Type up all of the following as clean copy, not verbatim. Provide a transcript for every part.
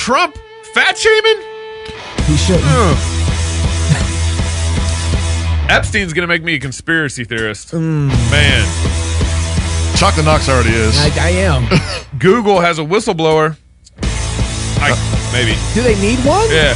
Trump fat shaming? He shouldn't. Epstein's going to make me a conspiracy theorist. Man. Chocolate Knox already is. I am. Google has a whistleblower. Maybe. Do they need one? Yeah.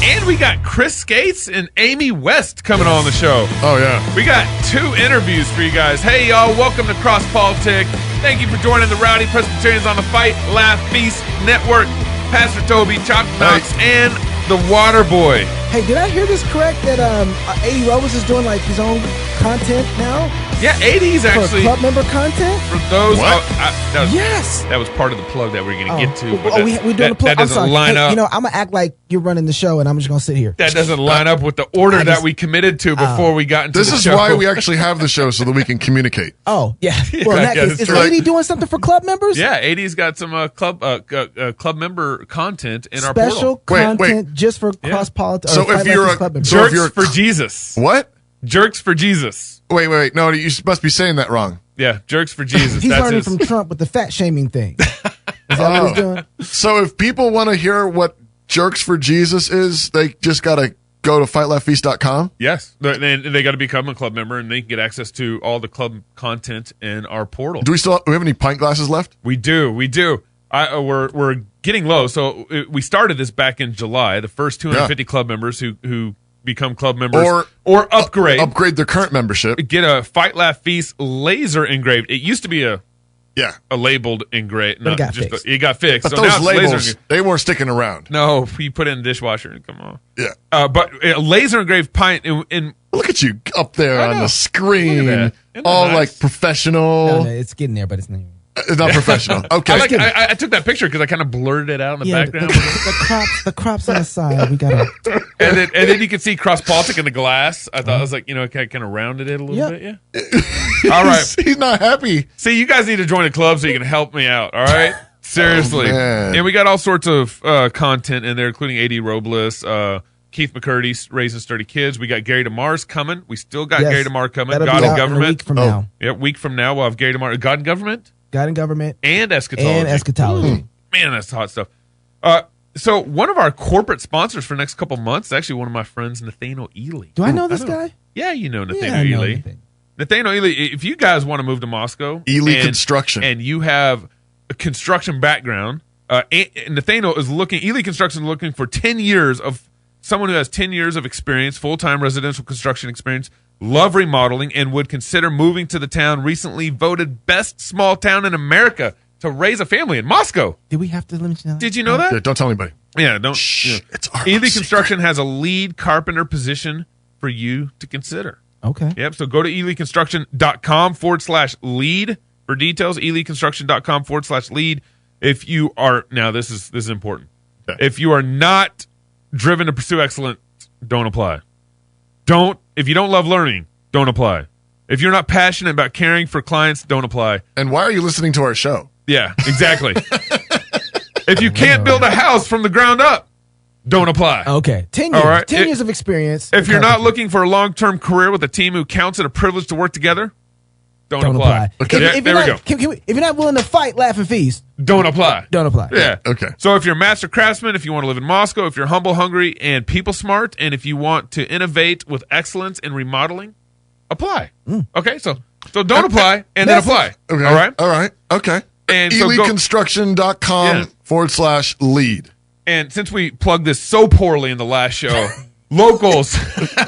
And we got Chris Skates and Amy West coming on the show. Oh, yeah. We got 2 interviews for you guys. Hey, y'all. Welcome to Cross Politic. Thank you for joining the Rowdy Presbyterians on the Fight, Laugh, Feast Network. Pastor Toby, Chocolate Knox, and the Water Boy. Hey, did I hear this correct that 80 Robles is doing like his own content now? Yeah, 80's actually. For club member content? For those. What? Yes. That was part of the plug that we're going to get to. We're doing the plug. That doesn't line up. You know, I'm going to act like you're running the show and I'm just going to sit here. That doesn't line up with the order that we committed to before we got into the show. This is why we actually have the show, so that we can communicate. Oh, yeah. Well, in that case, is 80 doing something for club members? Yeah, 80's got some club member content in our Special portal. content just for Cross Politic. So if you're Jerks for Jesus. What? Jerks for Jesus. Wait. No, you must be saying that wrong. Yeah, Jerks for Jesus. He's learning from Trump with the fat shaming thing. Is that what he's doing? So if people want to hear what Jerks for Jesus is, they just got to go to fightlaughfeast.com? Yes. They got to become a club member, and they can get access to all the club content in our portal. Do we have any pint glasses left? We do. We're getting low. So we started this back in July. The first 250 club members who become club members or upgrade their current membership, get a Fight Laugh Feast laser engraved. It used to be a labeled engraved. But it got fixed. It got fixed. But so those now labels, they weren't sticking around. No, you put it in the dishwasher and come on. Yeah. But a laser engraved pint in look at you up there on the screen, Isn't that all nice? Like professional. No, it's getting there, but it's not. It's not professional. Okay. I took that picture because I kind of blurred it out in the background. The crops on the side. We got to. And then you can see Cross Politic in the glass. I thought I was like, kind of rounded it a little bit. Yeah. All right. He's not happy. See, you guys need to join a club so you can help me out. All right. Seriously. And we got all sorts of content in there, including AD Robles, Keith McCurdy raising sturdy kids. We got Gary DeMar's coming. We still got Gary DeMar coming. That'll God be and out Government. in a week from now. Yeah, week from now we'll have Gary DeMar. God and Government. God and Government. And Eschatology. Man, that's hot stuff. So one of our corporate sponsors for the next couple months is actually one of my friends, Nathaniel Ely. Do I know this guy? Yeah, you know Nathaniel Ely. Nathaniel Ely, if you guys want to move to Moscow. Ely Construction. And you have a construction background, Nathaniel is Ely Construction is looking for 10 years of someone who has 10 years of experience, full-time residential construction experience, love remodeling, and would consider moving to the town recently voted best small town in America to raise a family in Moscow. Did we have to limit you? Did you know that? Yeah, don't tell anybody. Yeah, don't. Shh, it's our Ely secret. Construction has a lead carpenter position for you to consider. Okay. Yep, so go to elyconstruction.com/lead for details, elyconstruction.com/lead. If you are, now this is important. Okay. If you are not driven to pursue excellence, don't apply. If you don't love learning, don't apply. If you're not passionate about caring for clients, don't apply. And why are you listening to our show? Yeah, exactly. If you can't build a house from the ground up, don't apply. Okay. 10 years. All right. 10 years of experience. If you're not looking for a long-term career with a team who counts it a privilege to work together, don't apply. Okay. If there we go. If you're not willing to fight, laugh, and feast, don't apply. don't apply. Yeah. Okay. So if you're a master craftsman, if you want to live in Moscow, if you're humble, hungry, and people smart, and if you want to innovate with excellence in remodeling, apply. Okay. So don't apply and then apply. Okay. All right. Okay. And so elyconstruction.com/lead. And since we plugged this so poorly in the last show, locals.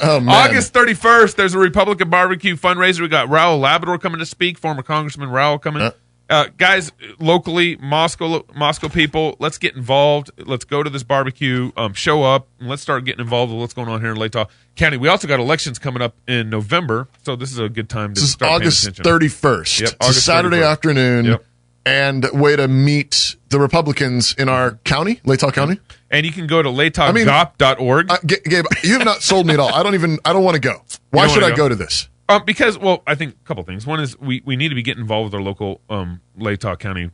August 31st, there's a Republican barbecue fundraiser. We got Raul Labrador coming to speak, former Congressman Raul coming. Guys, locally, Moscow people, let's get involved. Let's go to this barbecue, show up, and let's start getting involved with what's going on here in Latah County. We also got elections coming up in November, so this is a good time to start paying attention. This is August 31st. Yep, It's August a Saturday 31st. afternoon. Yep. And way to meet the Republicans in our county, Latah County. And you can go to latahgop.org. Gabe, you have not sold me at all. I don't want to go. Why should I go to this? Because, I think a couple things. One is we need to be getting involved with our local Latah County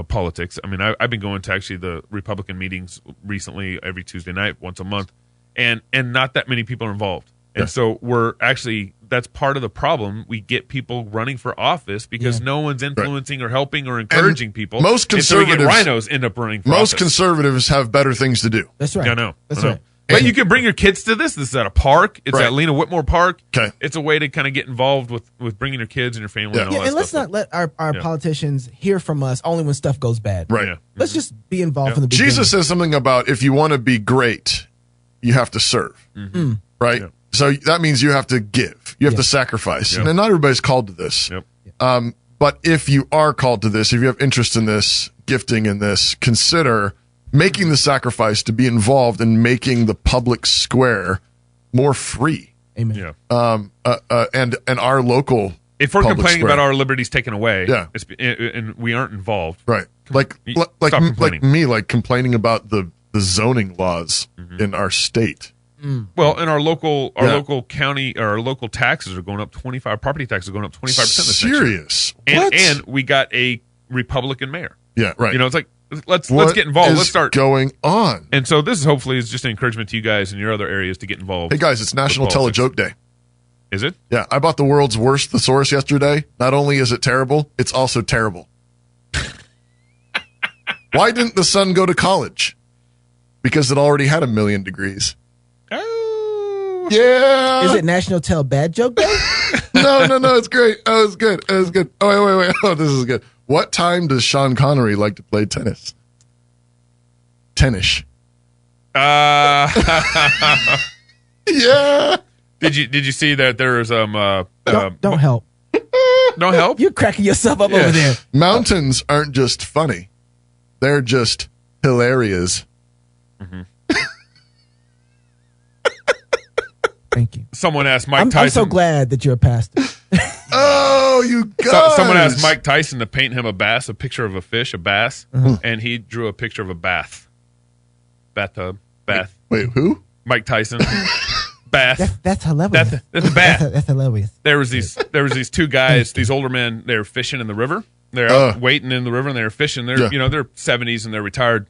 politics. I mean, I've been going to actually the Republican meetings recently every Tuesday night, once a month, and not that many people are involved. And so we're actually that's part of the problem. We get people running for office because no one's influencing or helping or encouraging people. Most conservatives, so we get rhinos end up running for office. Most conservatives have better things to do. That's right. I know. That's right. But you can bring your kids to this. This is at a park. It's at Lena Whitmore Park. Okay. It's a way to kind of get involved with bringing your kids and your family and all that and let's stuff. not let our politicians hear from us only when stuff goes bad. Right. Yeah. Let's just be involved from the beginning. Jesus says something about if you want to be great, you have to serve. Right? Yeah. So that means you have to give. You have to sacrifice. And not everybody's called to this. Yep. But if you are called to this, if you have interest in this, gifting in this, consider making the sacrifice to be involved in making the public square more free. Amen. Yeah. And our local If we're public complaining square. about our liberties taken away, Yeah. and we aren't involved, Right. Like Stop complaining. me, like complaining about the zoning laws in our state. Well, in our local county, or our local taxes are going up 25. Property taxes are going up 25% this next year. Serious? What? And we got a Republican mayor. Yeah, right. You know, it's like let's What get involved. is Let's start going on. And so this is hopefully is just an encouragement to you guys in your other areas to get involved. Hey guys, it's National Tell a Joke Day. Is it? Yeah, I bought the world's worst thesaurus yesterday. Not only is it terrible, it's also terrible. Why didn't the sun go to college? Because it already had 1,000,000 degrees. Oh. Yeah. Is it National Tell Bad Joke Day? No, it's great. Oh, it's good. It's good. Oh, wait. Oh, this is good. What time does Sean Connery like to play tennis? Tennis. Yeah. Did you see that there was Don't help. no help? You're cracking yourself up over there. Mountains aren't just funny. They're just hilarious. Thank you. Someone asked Mike Tyson. I'm so glad that you're a pastor. Oh, you guys. Someone asked Mike Tyson to paint him a picture of a fish, a bass, and he drew a picture of a bathtub. Wait, who? Mike Tyson. Bath. That's hilarious. That's a bath. That's hilarious. There was these two guys, these older men. They were fishing in the river. They're out waiting in the river and they're fishing. They're they're 70s and they're retired.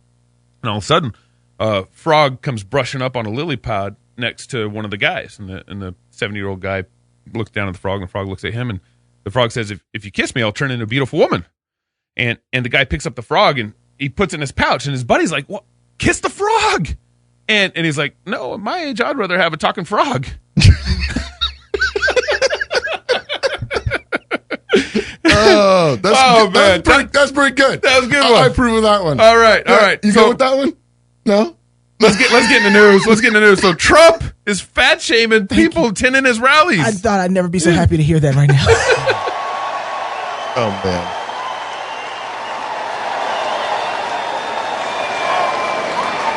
And all of a sudden, a frog comes brushing up on a lily pad next to one of the guys, and the 70-year-old guy looks down at the frog, and the frog looks at him, and the frog says, "If you kiss me, I'll turn into a beautiful woman." And the guy picks up the frog and he puts it in his pouch, and his buddy's like, "What? Kiss the frog?" And he's like, "No, at my age, I'd rather have a talking frog." Oh, man. That's pretty good. That was a good one. I approve of that one. All right. You go with that one? No? Let's get in the news. Let's get in the news. So Trump is fat shaming people attending his rallies. I thought I'd never be so happy to hear that right now. Oh, man.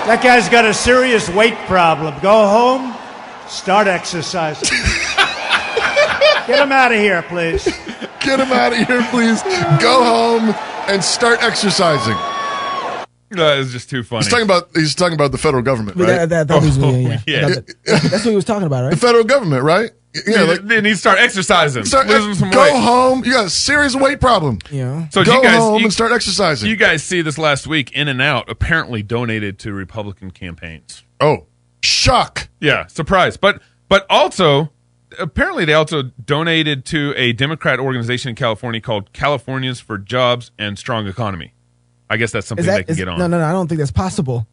That guy's got a serious weight problem. Go home, start exercising. Get him out of here, please. Get him out of here, please. Go home and start exercising. That is just too funny. He's talking about the federal government, right? That was yeah. That's what he was talking about, The right? federal government, right? Yeah, Then he start exercising. Losing some go weight. home. You got a serious weight problem. Yeah. So Go home and start exercising. You guys see this last week, In-N-Out apparently donated to Republican campaigns. Oh, shock. Yeah, surprise. But also, apparently they also donated to a Democrat organization in California called Californians for Jobs and Strong Economy. I guess that's something they can get on. No, I don't think that's possible.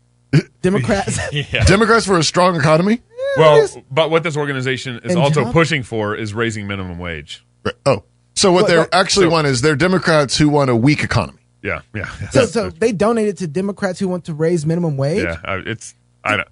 Democrats. Yeah. Democrats for a strong economy? Well, but what this organization is And also job? pushing for is raising minimum wage. Right. Oh, so what they actually so- want is they're Democrats who want a weak economy. Yeah. So they donated to Democrats who want to raise minimum wage? Yeah, I don't.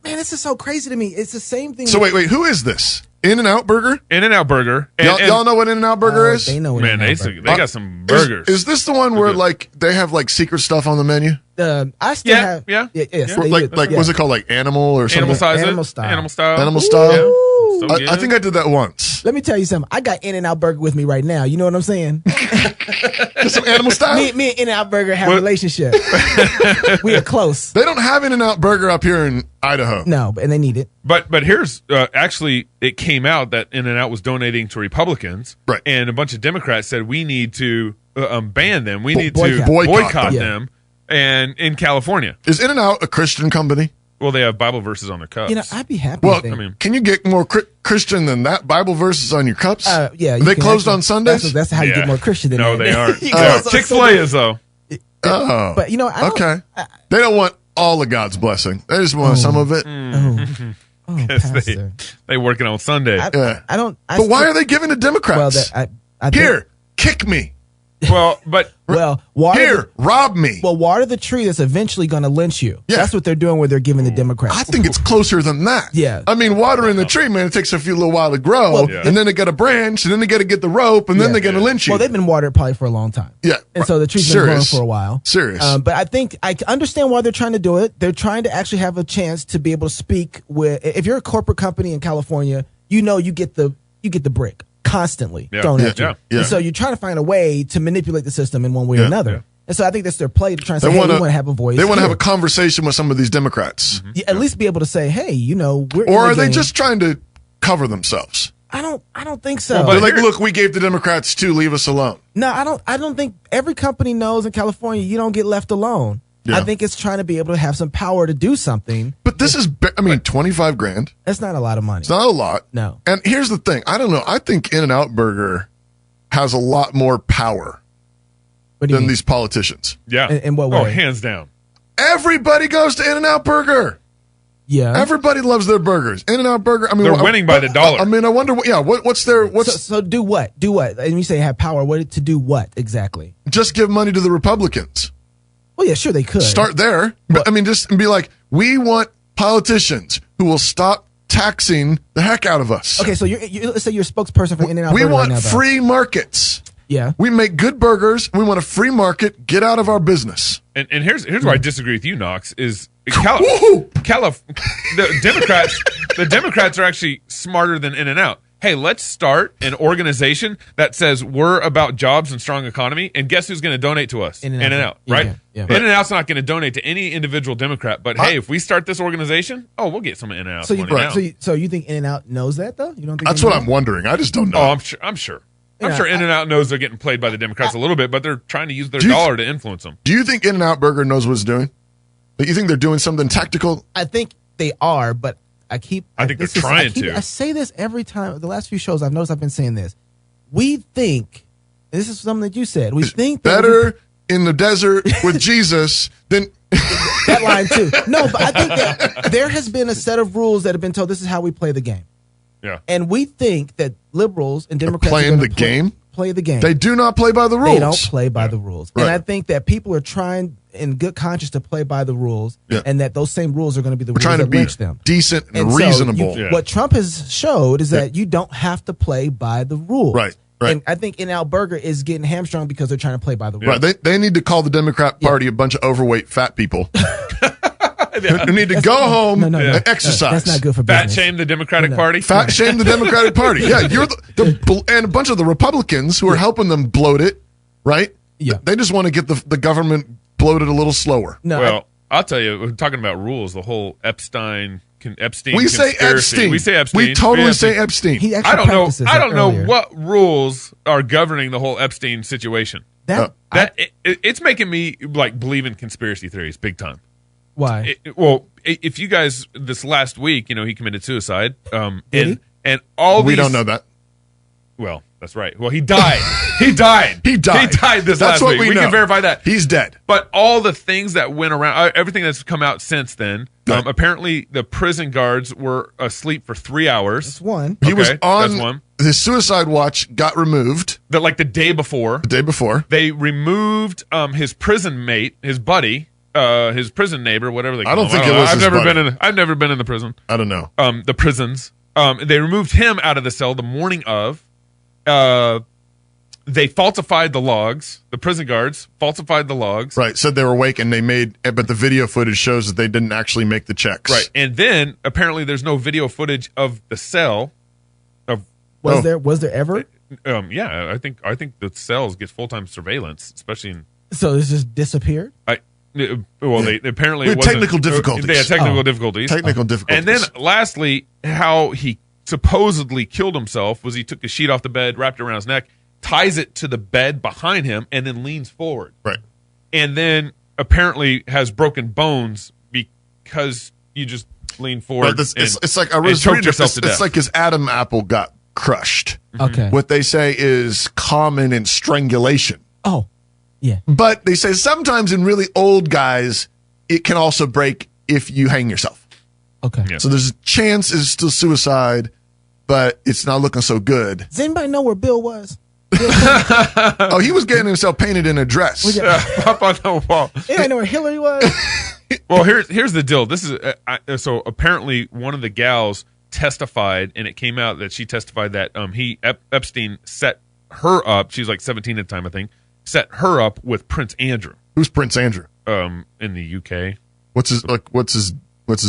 Man, this is so crazy to me. It's the same thing. So wait, who is this? In-N-Out Burger? In-N-Out Burger. Y'all know what In-N-Out Burger is? They know what Man, In-N-Out they Burger. got some burgers. Is this the one where good. like they have like secret stuff on the menu? I still Yeah, have. yeah. Yes, Or, they like do. Yeah. what's it called? Like animal or something? Animal size. Animal style. Animal style. Animal style? Yeah. Ooh. So I good. think I did that once. Let me tell you something. I got In-N-Out Burger with me right now. You know what I'm saying? Some animal style? me and In-N-Out Burger have a relationship. We are close. They don't have In-N-Out Burger up here in Idaho. No, and they need it. But here's actually it came out that In-N-Out was donating to Republicans, Right. And a bunch of Democrats said we need to ban them. We need boycott. to boycott Boycott them. And in California, Is In-N-Out a Christian company? Well, they have Bible verses on their cups. I'd be happy. Well, if can you get more Christian than that? Bible verses on your cups? Yeah. Are they closed on Sundays? That's how you get more Christian than no, that. they aren't. Chick-fil-A Chick-fil-A is, though. Oh. But, okay. They don't want all of God's blessing. They just want some of it. Pastor. They working on Sunday. But why are they giving to Democrats? Well, kick me. Rob me. Well, water the tree that's eventually going to lynch you. Yeah. That's what they're doing where they're giving the Democrats. I think it's closer than that. Yeah. I mean, watering the tree, man, it takes a little while to grow, and then they got a branch, and then they got to get the rope, and then they're going to lynch you. Well, they've been watered probably for a long time. Yeah. And so the tree's been growing for a while. Serious. But I think I understand why they're trying to do it. They're trying to actually have a chance to be able to speak with, if you're a corporate company in California, you get the brick constantly thrown at you. Yeah. And so you're trying to find a way to manipulate the system in one way or another. Yeah. And so I think that's their play to try and say, we want to have a voice. They want to have a conversation with some of these Democrats. Mm-hmm. At least be able to say, hey, we're Or are they just trying to cover themselves? I don't think so. They're like, look, we gave the Democrats too, leave us alone. No, I don't think every company knows in California you don't get left alone. Yeah. I think it's trying to be able to have some power to do something. But this is, $25,000. That's not a lot of money. It's not a lot. No. And here's the thing. I don't know. I think In-N-Out Burger has a lot more power than these politicians. Yeah. In what way? Oh, hands down. Everybody goes to In-N-Out Burger. Yeah. Everybody loves their burgers. In-N-Out Burger. I mean, they're winning by the dollar. I mean, I wonder. What's their? So do what? Do what? And you say have power. What to do? What exactly? Just give money to the Republicans. Well, yeah, sure they could start there. But I mean, just be like, we want politicians who will stop taxing the heck out of us. Okay, so let's say you're a spokesperson for In-N-Out Burger. We want right now, free markets. Yeah. We make good burgers. We want a free market. Get out of our business. And here's where I disagree with you, Knox, is the Democrats are actually smarter than In-N-Out. Hey, let's start an organization that says we're about jobs and strong economy, and guess who's going to donate to us? In-N-Out, right? Yeah. In-N-Out's not going to donate to any individual Democrat, but hey, if we start this organization, we'll get some In-N-Out money now. So you think In-N-Out knows that, though? You don't think that's what I'm wondering. I just don't know. Oh, I'm sure. I'm sure In-N-Out knows they're getting played by the Democrats a little bit, but they're trying to use their dollar to influence them. Do you think In-N-Out Burger knows what it's doing? You think they're doing something tactical? I think they are, but I think they're trying to. I say this every time. The last few shows I've noticed I've been saying this. We think, and this is something that you said, we think better in the desert with Jesus than that line too. No, but I think that there has been a set of rules that have been told this is how we play the game. Yeah. And we think that liberals and Democrats play the game. They do not play by the rules. They don't play by the rules. Right. And I think that people are trying in good conscience to play by the rules, and that those same rules are going to be the rules that lynch them. Decent and reasonable. So what Trump has showed is that you don't have to play by the rules. Right. And I think In-N-Out Burger is getting hamstrung because they're trying to play by the rules. Right. They need to call the Democrat Party a bunch of overweight fat people. Who need to go home and exercise. That's not good for business. business. Fat shame the Democratic Party. Fat shame the Democratic Party. Yeah, you're and a bunch of the Republicans who are helping them bloat it, right? Yeah. They just want to get the government bloated a little slower. No, well, I'll tell you, we're talking about rules, the whole Epstein we say Epstein. We say Epstein. We totally say Epstein. I don't know what rules are governing the whole Epstein situation. It's making me believe in conspiracy theories big time. Why? If you guys this last week, he committed suicide. And we don't know that. Well, that's right. Well, he died. He died this last week. We can verify that. He's dead. But all the things that went around, everything that's come out since then, apparently the prison guards were asleep for 3 hours. That's one. He was on his suicide watch, got removed. The day before. The day before. They removed his prison mate, his buddy, his prison neighbor, whatever they call him. I don't think it was I've never been in the prison. I don't know. The prisons. They removed him out of the cell the morning of. They falsified the logs. The prison guards falsified the logs. Right. Said they were awake and but the video footage shows that they didn't actually make the checks. Right. And then apparently there's no video footage of the cell. Was there ever? Yeah. I think the cells get full-time surveillance, especially in. So it's just disappeared? They apparently had technical difficulties. They had technical difficulties. Technical difficulties. And then lastly, how he supposedly killed himself was he took a sheet off the bed, wrapped it around his neck, ties it to the bed behind him, and then leans forward. Right. And then apparently has broken bones because, you just lean forward. But it's like I and choked yourself to death. It's like his Adam apple got crushed. Okay. What they say is common in strangulation. Oh, yeah. But they say sometimes in really old guys, it can also break if you hang yourself. Okay. Yeah. So there's a chance it's still suicide, but it's not looking so good. Does anybody know where Bill was? Oh, he was getting himself painted in a dress. Up on the wall. Anybody know where Hillary was? Well, here's the deal. This is so apparently one of the gals testified, and it came out that she testified that Epstein set her up. She's like 17 at the time, I think. Set her up with Prince Andrew. Who's Prince Andrew? In the UK. What's his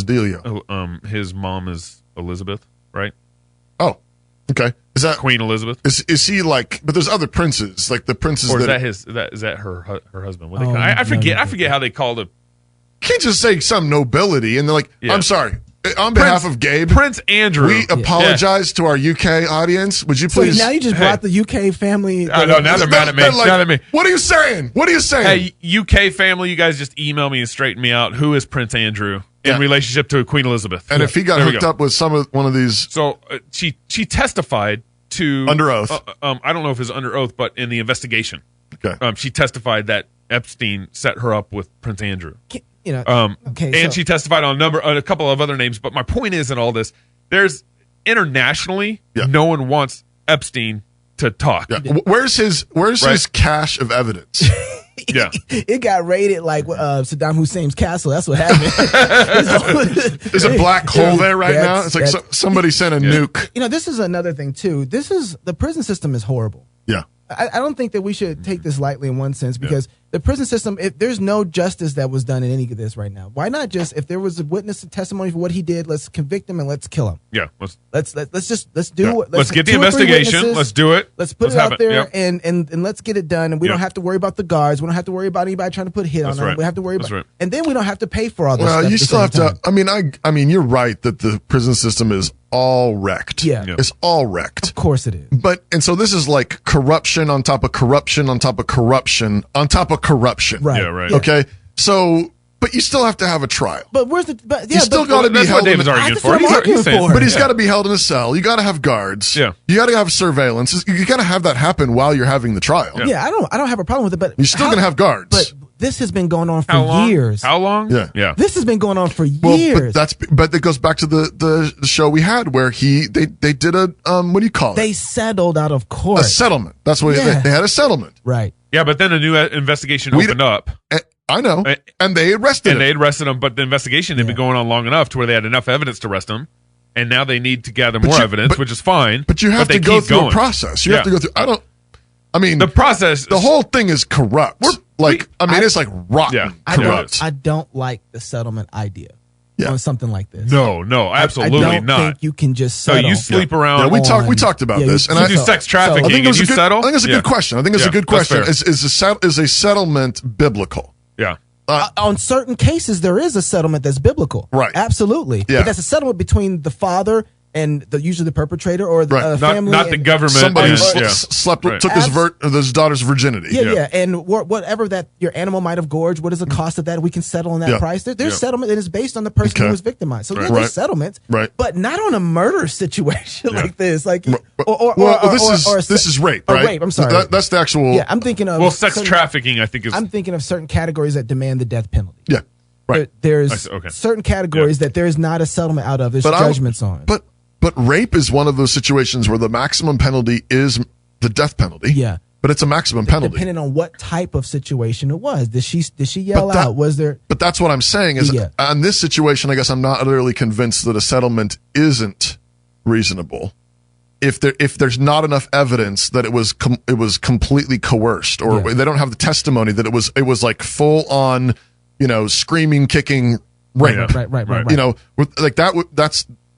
dealio? His mom is Elizabeth, right? Oh, okay. Is that Queen Elizabeth? Is he like? But there's other princes, like the princes. Or is that is that her husband? What they call, I forget how they called it. Can't just say some nobility and they're like, I'm sorry. On behalf of Gabe, Prince Andrew, we apologize to our UK audience. Would you please? So now you just brought the UK family. No, now they're mad at me. Like, mad at me. What are you saying? What are you saying? Hey, UK family, you guys just email me and straighten me out. Who is Prince Andrew in relationship to Queen Elizabeth? And if he got hooked up with one of these, so she testified to under oath. I don't know if it's under oath, but in the investigation, okay. She testified that Epstein set her up with Prince Andrew. And she testified on a couple of other names. But my point is, in all this, there's internationally, no one wants Epstein to talk. Yeah. Where's his cache of evidence? Yeah, it got raided like Saddam Hussein's castle. That's what happened. There's a black hole there right now. It's like somebody sent a nuke. This is another thing too. The prison system is horrible. Yeah. I don't think that we should take this lightly in one sense because the prison system, there's no justice that was done in any of this right now. Why not just, if there was a witness and testimony for what he did, let's convict him and let's kill him. Yeah. Let's get the investigation. Let's do it. Let's put it out there and let's get it done. And we don't have to worry about the guards. We don't have to worry about anybody trying to put a hit on them. We have to worry about, and then we don't have to pay for all this stuff. Well, you still have to, I mean, you're right that the prison system is all wrecked. Yeah. It's all wrecked. Of course it is. And so this is like corruption on top of corruption on top of corruption on top of corruption. Right. Yeah, right. Okay. So, but you still have to have a trial. But where's you still got to be held. David's arguing for. But he's got to be held in a cell. You got to have guards. Yeah. You got to have surveillance. You got to have that happen while you're having the trial. Yeah. I don't have a problem with it. But you're still going to have guards. But this has been going on for years. How long? Yeah. This has been going on for years. But that goes back to the show we had where they did a what do you call it? They settled out of court. A settlement. That's what they had a settlement. Right. Yeah, but then a new investigation opened up. I know. And they arrested him. And they arrested him, but the investigation had been going on long enough to where they had enough evidence to arrest him. And now they need to gather more evidence, which is fine. But you have to go through a process. You have to go through the process. The whole thing is corrupt. It's like rotten. Corrupt. I don't like the settlement idea on something like this. No, absolutely I don't not. think you can just settle. So you sleep around. Yeah, we talked about this. And I do sex trafficking. I think and you settle. I think it's a good question. Is a settlement biblical? Yeah. On certain cases, there is a settlement that's biblical. Right. Absolutely. Yeah. But that's a settlement between the father and usually the perpetrator or the family. Not the government. Somebody took his daughter's virginity. Yeah. And whatever that your animal might have gorged, what is the cost of that? We can settle on that price. There's settlement that is based on the person who was victimized. So there's settlements, but not on a mure situation like this. Like, this is rape, right? Rape. I'm sorry. That's the actual. Yeah, I'm thinking of. Well, sex trafficking, I think is. I'm thinking of certain categories that demand the death penalty. Yeah. Right. There's certain categories that there's not a settlement out of. There's judgments on. But rape is one of those situations where the maximum penalty is the death penalty. Yeah. But it's a maximum penalty. Depending on what type of situation it was. Did she yell out? Was there? But that's what I'm saying is on this situation, I guess I'm not utterly convinced that a settlement isn't reasonable. If there's not enough evidence that it was completely coerced or they don't have the testimony that it was like full on, screaming, kicking rape. Right. Like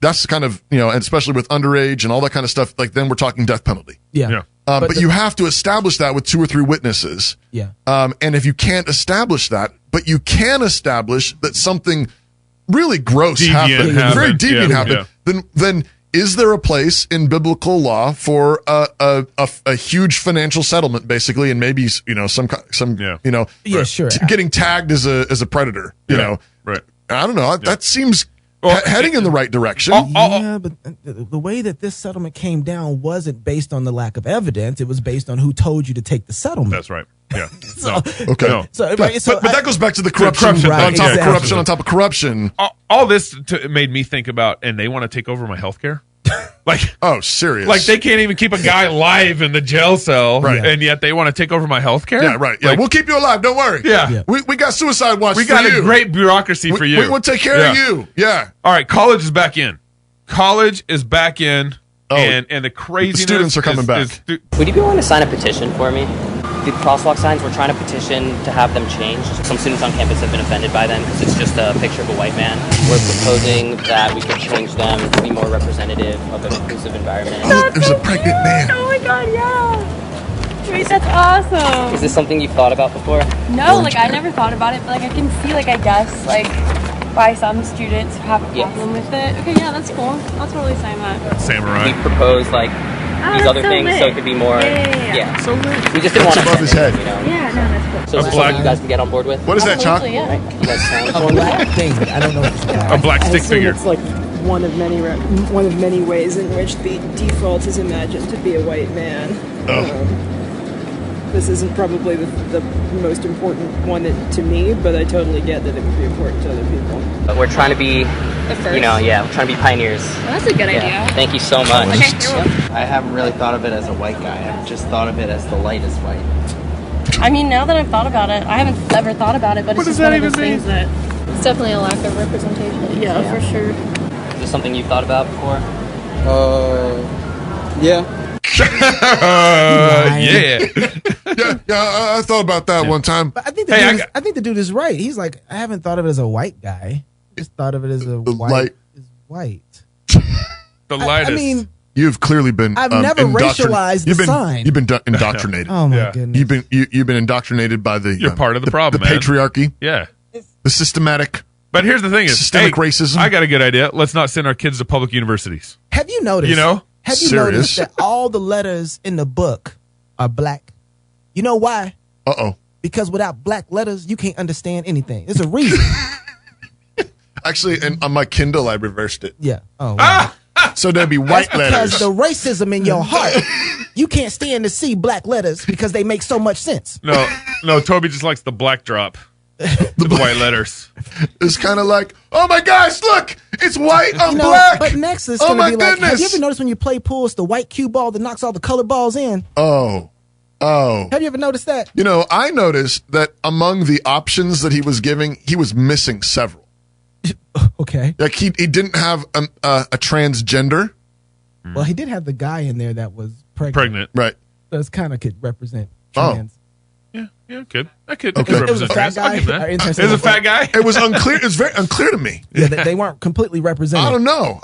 that's kind of, and especially with underage and all that kind of stuff, like then we're talking death penalty. Yeah. But you have to establish that with 2 or 3 witnesses. Yeah. And if you can't establish that, but you can establish that something really gross happened, very deviant happened, then is there a place in biblical law for a huge financial settlement, basically, and maybe sure, getting tagged as a predator, you know? Right. I don't know. That seems heading in the right direction. Yeah, but the way that this settlement came down wasn't based on the lack of evidence. It was based on who told you to take the settlement. That's right. Yeah. Okay. No. So but that goes back to the corruption, right, on top exactly. of corruption on top of corruption. All this made me think about, and they want to take over my healthcare. Like, oh, serious? Like they can't even keep a guy alive in the jail cell, right? And yet they want to take over my healthcare. Yeah, right. Yeah, like, we'll keep you alive. Don't worry. Yeah. We got suicide watch. We for got you. a great bureaucracy for you. We will take care of you. Yeah. All right. College is back in. College is back in, and the craziness. The students are coming back. Would you be willing to sign a petition for me? The crosswalk signs, we're trying to petition to have them changed. Some students on campus have been offended by them because it's just a picture of a white man. We're proposing that we could change them to be more representative of an inclusive environment. There's a pregnant man. Oh my god, yeah. Wait, that's awesome. Is this something you've thought about before? No, like I never thought about it, but like I can see, like I guess, like why some students have a problem with it. Okay, yeah, that's cool. I'll totally sign that. Samurai. We proposed like these other so things lit. so it could be more. Yeah. So lit. We just didn't want to above his head. You know? Yeah, no, that's cool. So is this something you guys can get on board with? What is that, Chuck? Absolutely, yeah. You guys sound A black thing. I don't know. A black stick figure. It's like one of many ways in which the default is imagined to be a white man. This isn't probably the most important one to me, but I totally get that it would be important to other people. But we're trying to be, we're trying to be pioneers. Well, that's a good idea. Thank you so much. Okay, you're welcome. I haven't really thought of it as a white guy. I've just thought of it as the lightest white. I mean, now that I've thought about it, I haven't ever thought about it, but it's just one of those things that it's definitely a lack of representation. Yeah, for sure. Is this something you've thought about before? Yeah. Yeah, I thought about that one time. But I think the dude is right. He's like, I haven't thought of it as a white guy. Just thought of it as a white. The lightest. I mean, you've clearly been. I've never racialized the sign. You've been indoctrinated. Oh my goodness. You've been indoctrinated by the. You're part of the problem, the patriarchy. Yeah. The systematic. But here's the thing: is systemic racism. I got a good idea. Let's not send our kids to public universities. Have you noticed? Have you noticed that all the letters in the book are black? You know why? Because without black letters, you can't understand anything. There's a reason. Actually, and on my Kindle, I reversed it. Yeah. Oh. Wow. So there'd be white Because letters. the racism in your heart, you can't stand to see black letters because they make so much sense. No, Toby just likes the black drop. The white letters. It's kind of like, oh my gosh, look, it's white on black. But next it's going to be like, have you ever noticed when you play pool, it's the white cue ball that knocks all the colored balls in? Oh. Have you ever noticed that? I noticed that among the options that he was giving, he was missing several. Okay. Like he didn't have a transgender. Well, he did have the guy in there that was pregnant. Right. So it's kind of could represent trans. Yeah, good. I could Okay. represent It was a fat trans. I'll give guy. that. It was a fat guy. It was unclear. It was very unclear to me. Yeah, they weren't completely represented. I don't know.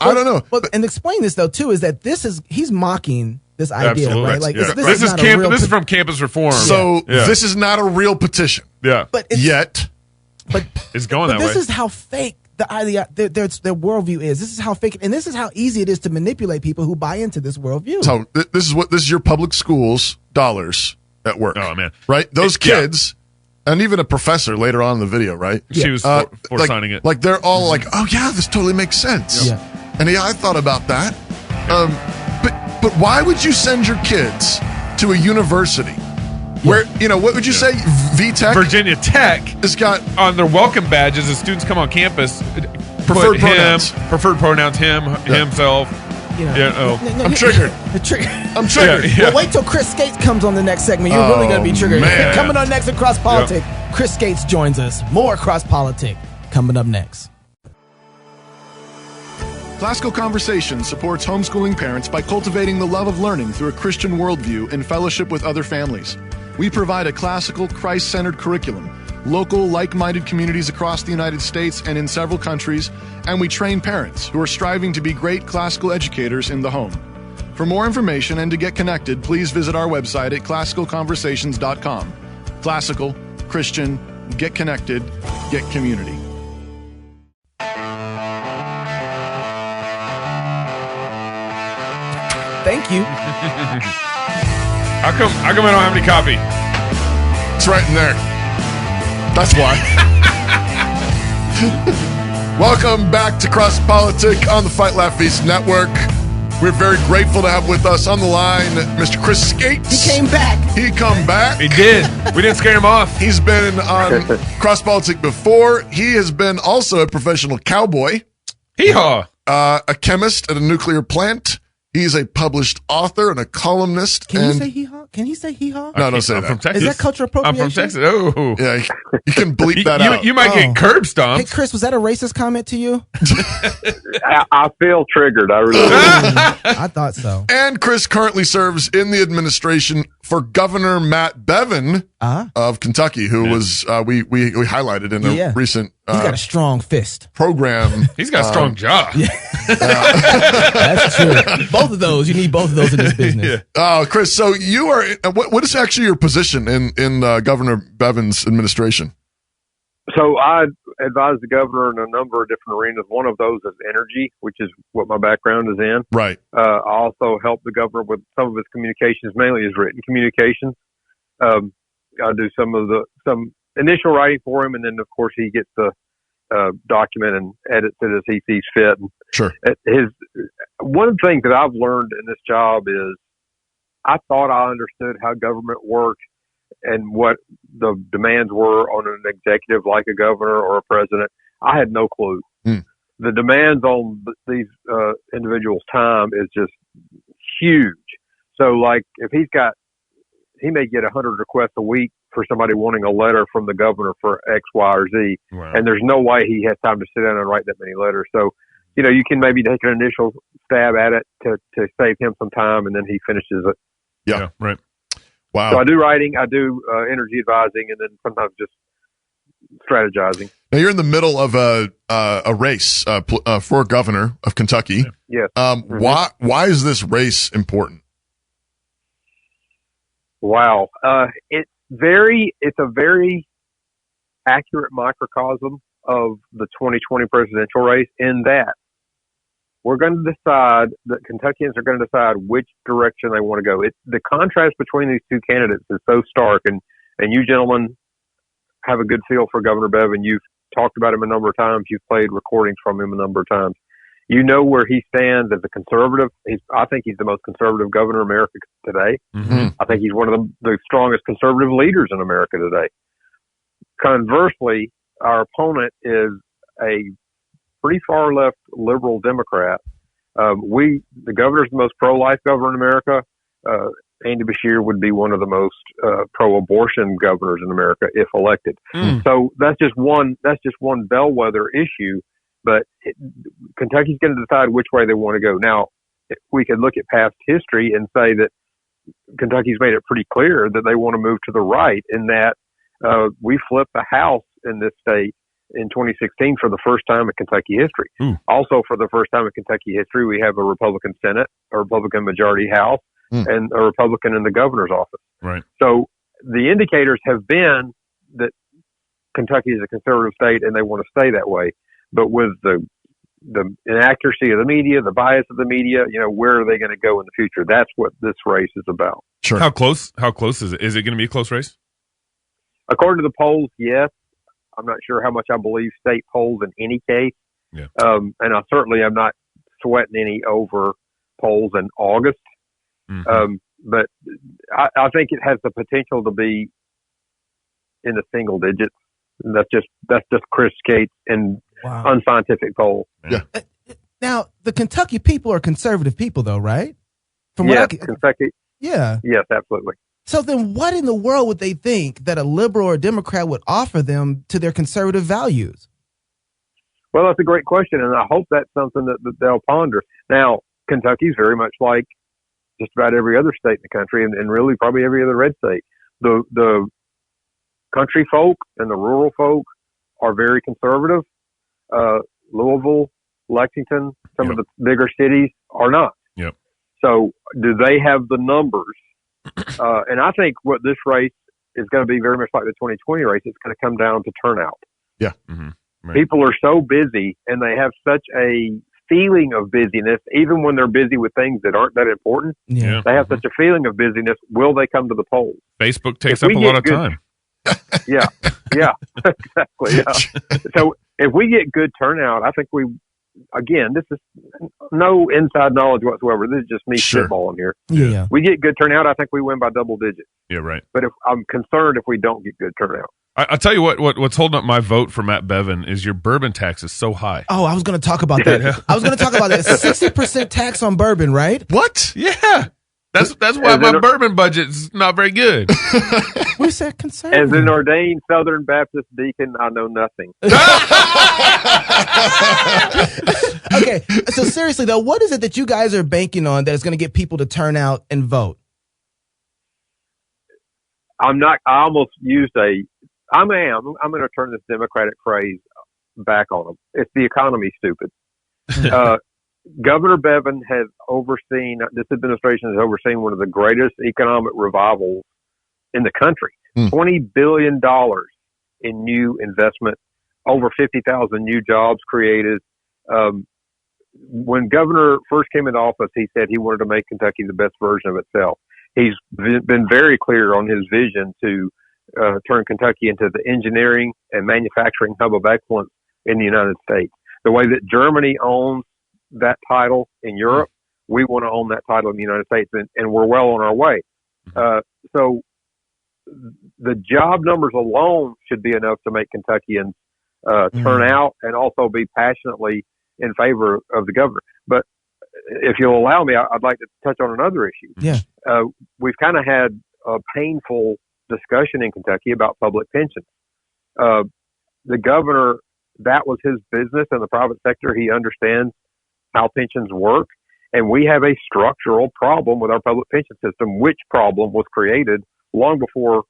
Well, and explain this though too is that he's mocking this idea, Absolutely. right? Like Yeah. this is This is from Campus Reform. So this is not a real petition. Yeah. But it's going that way. This is how fake their worldview is. This is how fake, and this is how easy it is to manipulate people who buy into this worldview. So this is your public schools dollars at work. Oh man, right? Those kids, and even a professor later on in the video, right? She was for signing it. Like they're all like, "Oh yeah, this totally makes sense." Yeah. And I thought about that. But why would you send your kids to a university where what would you say? VTech, Virginia Tech has got on their welcome badges as students come on campus. Preferred pronouns. Preferred pronouns. Himself. I'm triggered. I'm triggered. Yeah. Well, wait till Chris Skates comes on the next segment. You're really going to be triggered. Man. Coming on next Across Politic, Chris Skates joins us. More Across Politic coming up next. Classical Conversation supports homeschooling parents by cultivating the love of learning through a Christian worldview in fellowship with other families. We provide a classical, Christ-centered curriculum, local, like-minded communities across the United States and in several countries, and we train parents who are striving to be great classical educators in the home. For more information and to get connected, please visit our website at classicalconversations.com. Classical, Christian, get connected, get community. Thank you. How come I don't have any coffee? It's right in there. That's why. Welcome back to Cross Politic on the Fight Laugh Feast Network. We're very grateful to have with us on the line Mr. Chris Skates. He came back. He come back. He did. We didn't scare him off. He's been on Cross Politic before. He has been also a professional cowboy. Hee-haw. A chemist at a nuclear plant. He's a published author and a columnist. Can you say hee-haw? Can he say hee-haw? No, don't say I'm that. from Texas. Is that cultural appropriation? I'm from Texas. Oh. Yeah, you can bleep that out. You might get curb stomped. Hey, Chris, was that a racist comment to you? I feel triggered. I really do. I thought so. And Chris currently serves in the administration for Governor Matt Bevin of Kentucky, who was we highlighted in a recent he's got a strong fist program. He's got a strong jaw. Yeah. That's true. Both of those. You need both of those in this business. Chris, so you are what is actually your position in Governor Bevin's administration? So I advise the governor in a number of different arenas. One of those is energy, which is what my background is in. Right. I also help the governor with some of his communications, mainly his written communications. I do some initial writing for him, and then of course he gets the document and edits it as he sees fit. Sure. One of the things that I've learned in this job is I thought I understood how government worked and what the demands were on an executive like a governor or a president. I had no clue. The demands on these individuals' time is just huge. So like if he may get 100 requests a week for somebody wanting a letter from the governor for X, Y, or Z. Wow. And there's no way he has time to sit down and write that many letters. So, you can maybe take an initial stab at it to save him some time, and then he finishes it. Yeah, right. Wow. So I do writing, I do energy advising, and then sometimes just strategizing. Now you're in the middle of a race for governor of Kentucky. Yes. Why is this race important? Wow. It's a very accurate microcosm of the 2020 presidential race in that we're going to decide that Kentuckians are going to decide which direction they want to go. The contrast between these two candidates is so stark, and you gentlemen have a good feel for Governor Bevin. You've talked about him a number of times. You've played recordings from him a number of times. You know where he stands as a conservative. I think he's the most conservative governor in America today. Mm-hmm. I think he's one of the strongest conservative leaders in America today. Conversely, our opponent is a pretty far left liberal Democrat. The governor's the most pro-life governor in America. Andy Beshear would be one of the most pro-abortion governors in America if elected. So that's just one bellwether issue. But Kentucky's going to decide which way they want to go. Now, we could look at past history and say that Kentucky's made it pretty clear that they want to move to the right, in that we flipped the House in this state in 2016 for the first time in Kentucky history. Also, for the first time in Kentucky history, we have a Republican Senate, a Republican majority House, and a Republican in the governor's office. Right. So the indicators have been that Kentucky is a conservative state and they want to stay that way. But with the inaccuracy of the media, the bias of the media, where are they going to go in the future? That's what this race is about. Sure. How close is it? Is it going to be a close race? According to the polls, yes. I'm not sure how much I believe state polls in any case. Yeah. And I certainly am not sweating any over polls in August. Mm-hmm. But I think it has the potential to be in the single digits. And that's just Chris Skates and unscientific poll. Yeah. Now, the Kentucky people are conservative people, though, right? Kentucky. Yeah. Yes, absolutely. So then what in the world would they think that a liberal or a Democrat would offer them to their conservative values? Well, that's a great question, and I hope that's something that they'll ponder. Now, Kentucky's very much like just about every other state in the country, and really probably every other red state. The country folk and the rural folk are very conservative. Louisville, Lexington, some of the bigger cities are not. Yep. So do they have the numbers? And I think what this race is going to be very much like the 2020 race. It's going to come down to turnout. Yeah. Mm-hmm. Right. People are so busy and they have such a feeling of busyness, even when they're busy with things that aren't that important. Yeah. They have such a feeling of busyness. Will they come to the polls? Facebook takes up a lot of time. Yeah, exactly. Yeah. So if we get good turnout, I think again, this is no inside knowledge whatsoever. This is just me spitballing here. Yeah. We get good turnout, I think we win by double digits. Yeah, right. But I'm concerned if we don't get good turnout. I'll tell you what's holding up my vote for Matt Bevin is your bourbon tax is so high. Oh, I was going to talk about that. I was going to talk about that. 60% tax on bourbon, right? What? Yeah. That's why my bourbon budget's not very good. We said conservative. As an ordained Southern Baptist deacon, I know nothing. Okay, so seriously though, what is it that you guys are banking on that is going to get people to turn out and vote? I'm going to turn this Democratic phrase back on them. It's the economy, stupid. Governor Bevin this administration has overseen one of the greatest economic revivals in the country. $20 billion in new investment, over 50,000 new jobs created. When Governor first came into office, he said he wanted to make Kentucky the best version of itself. He's been very clear on his vision to turn Kentucky into the engineering and manufacturing hub of excellence in the United States. The way that Germany owns that title in Europe, we want to own that title in the United States, and we're well on our way. So the job numbers alone should be enough to make Kentuckians turn out and also be passionately in favor of the governor. But if you'll allow me, I'd like to touch on another issue. Yeah. We've kind of had a painful discussion in Kentucky about public pensions. The governor, that was his business in the private sector. He understands how pensions work. And we have a structural problem with our public pension system, which problem was created long before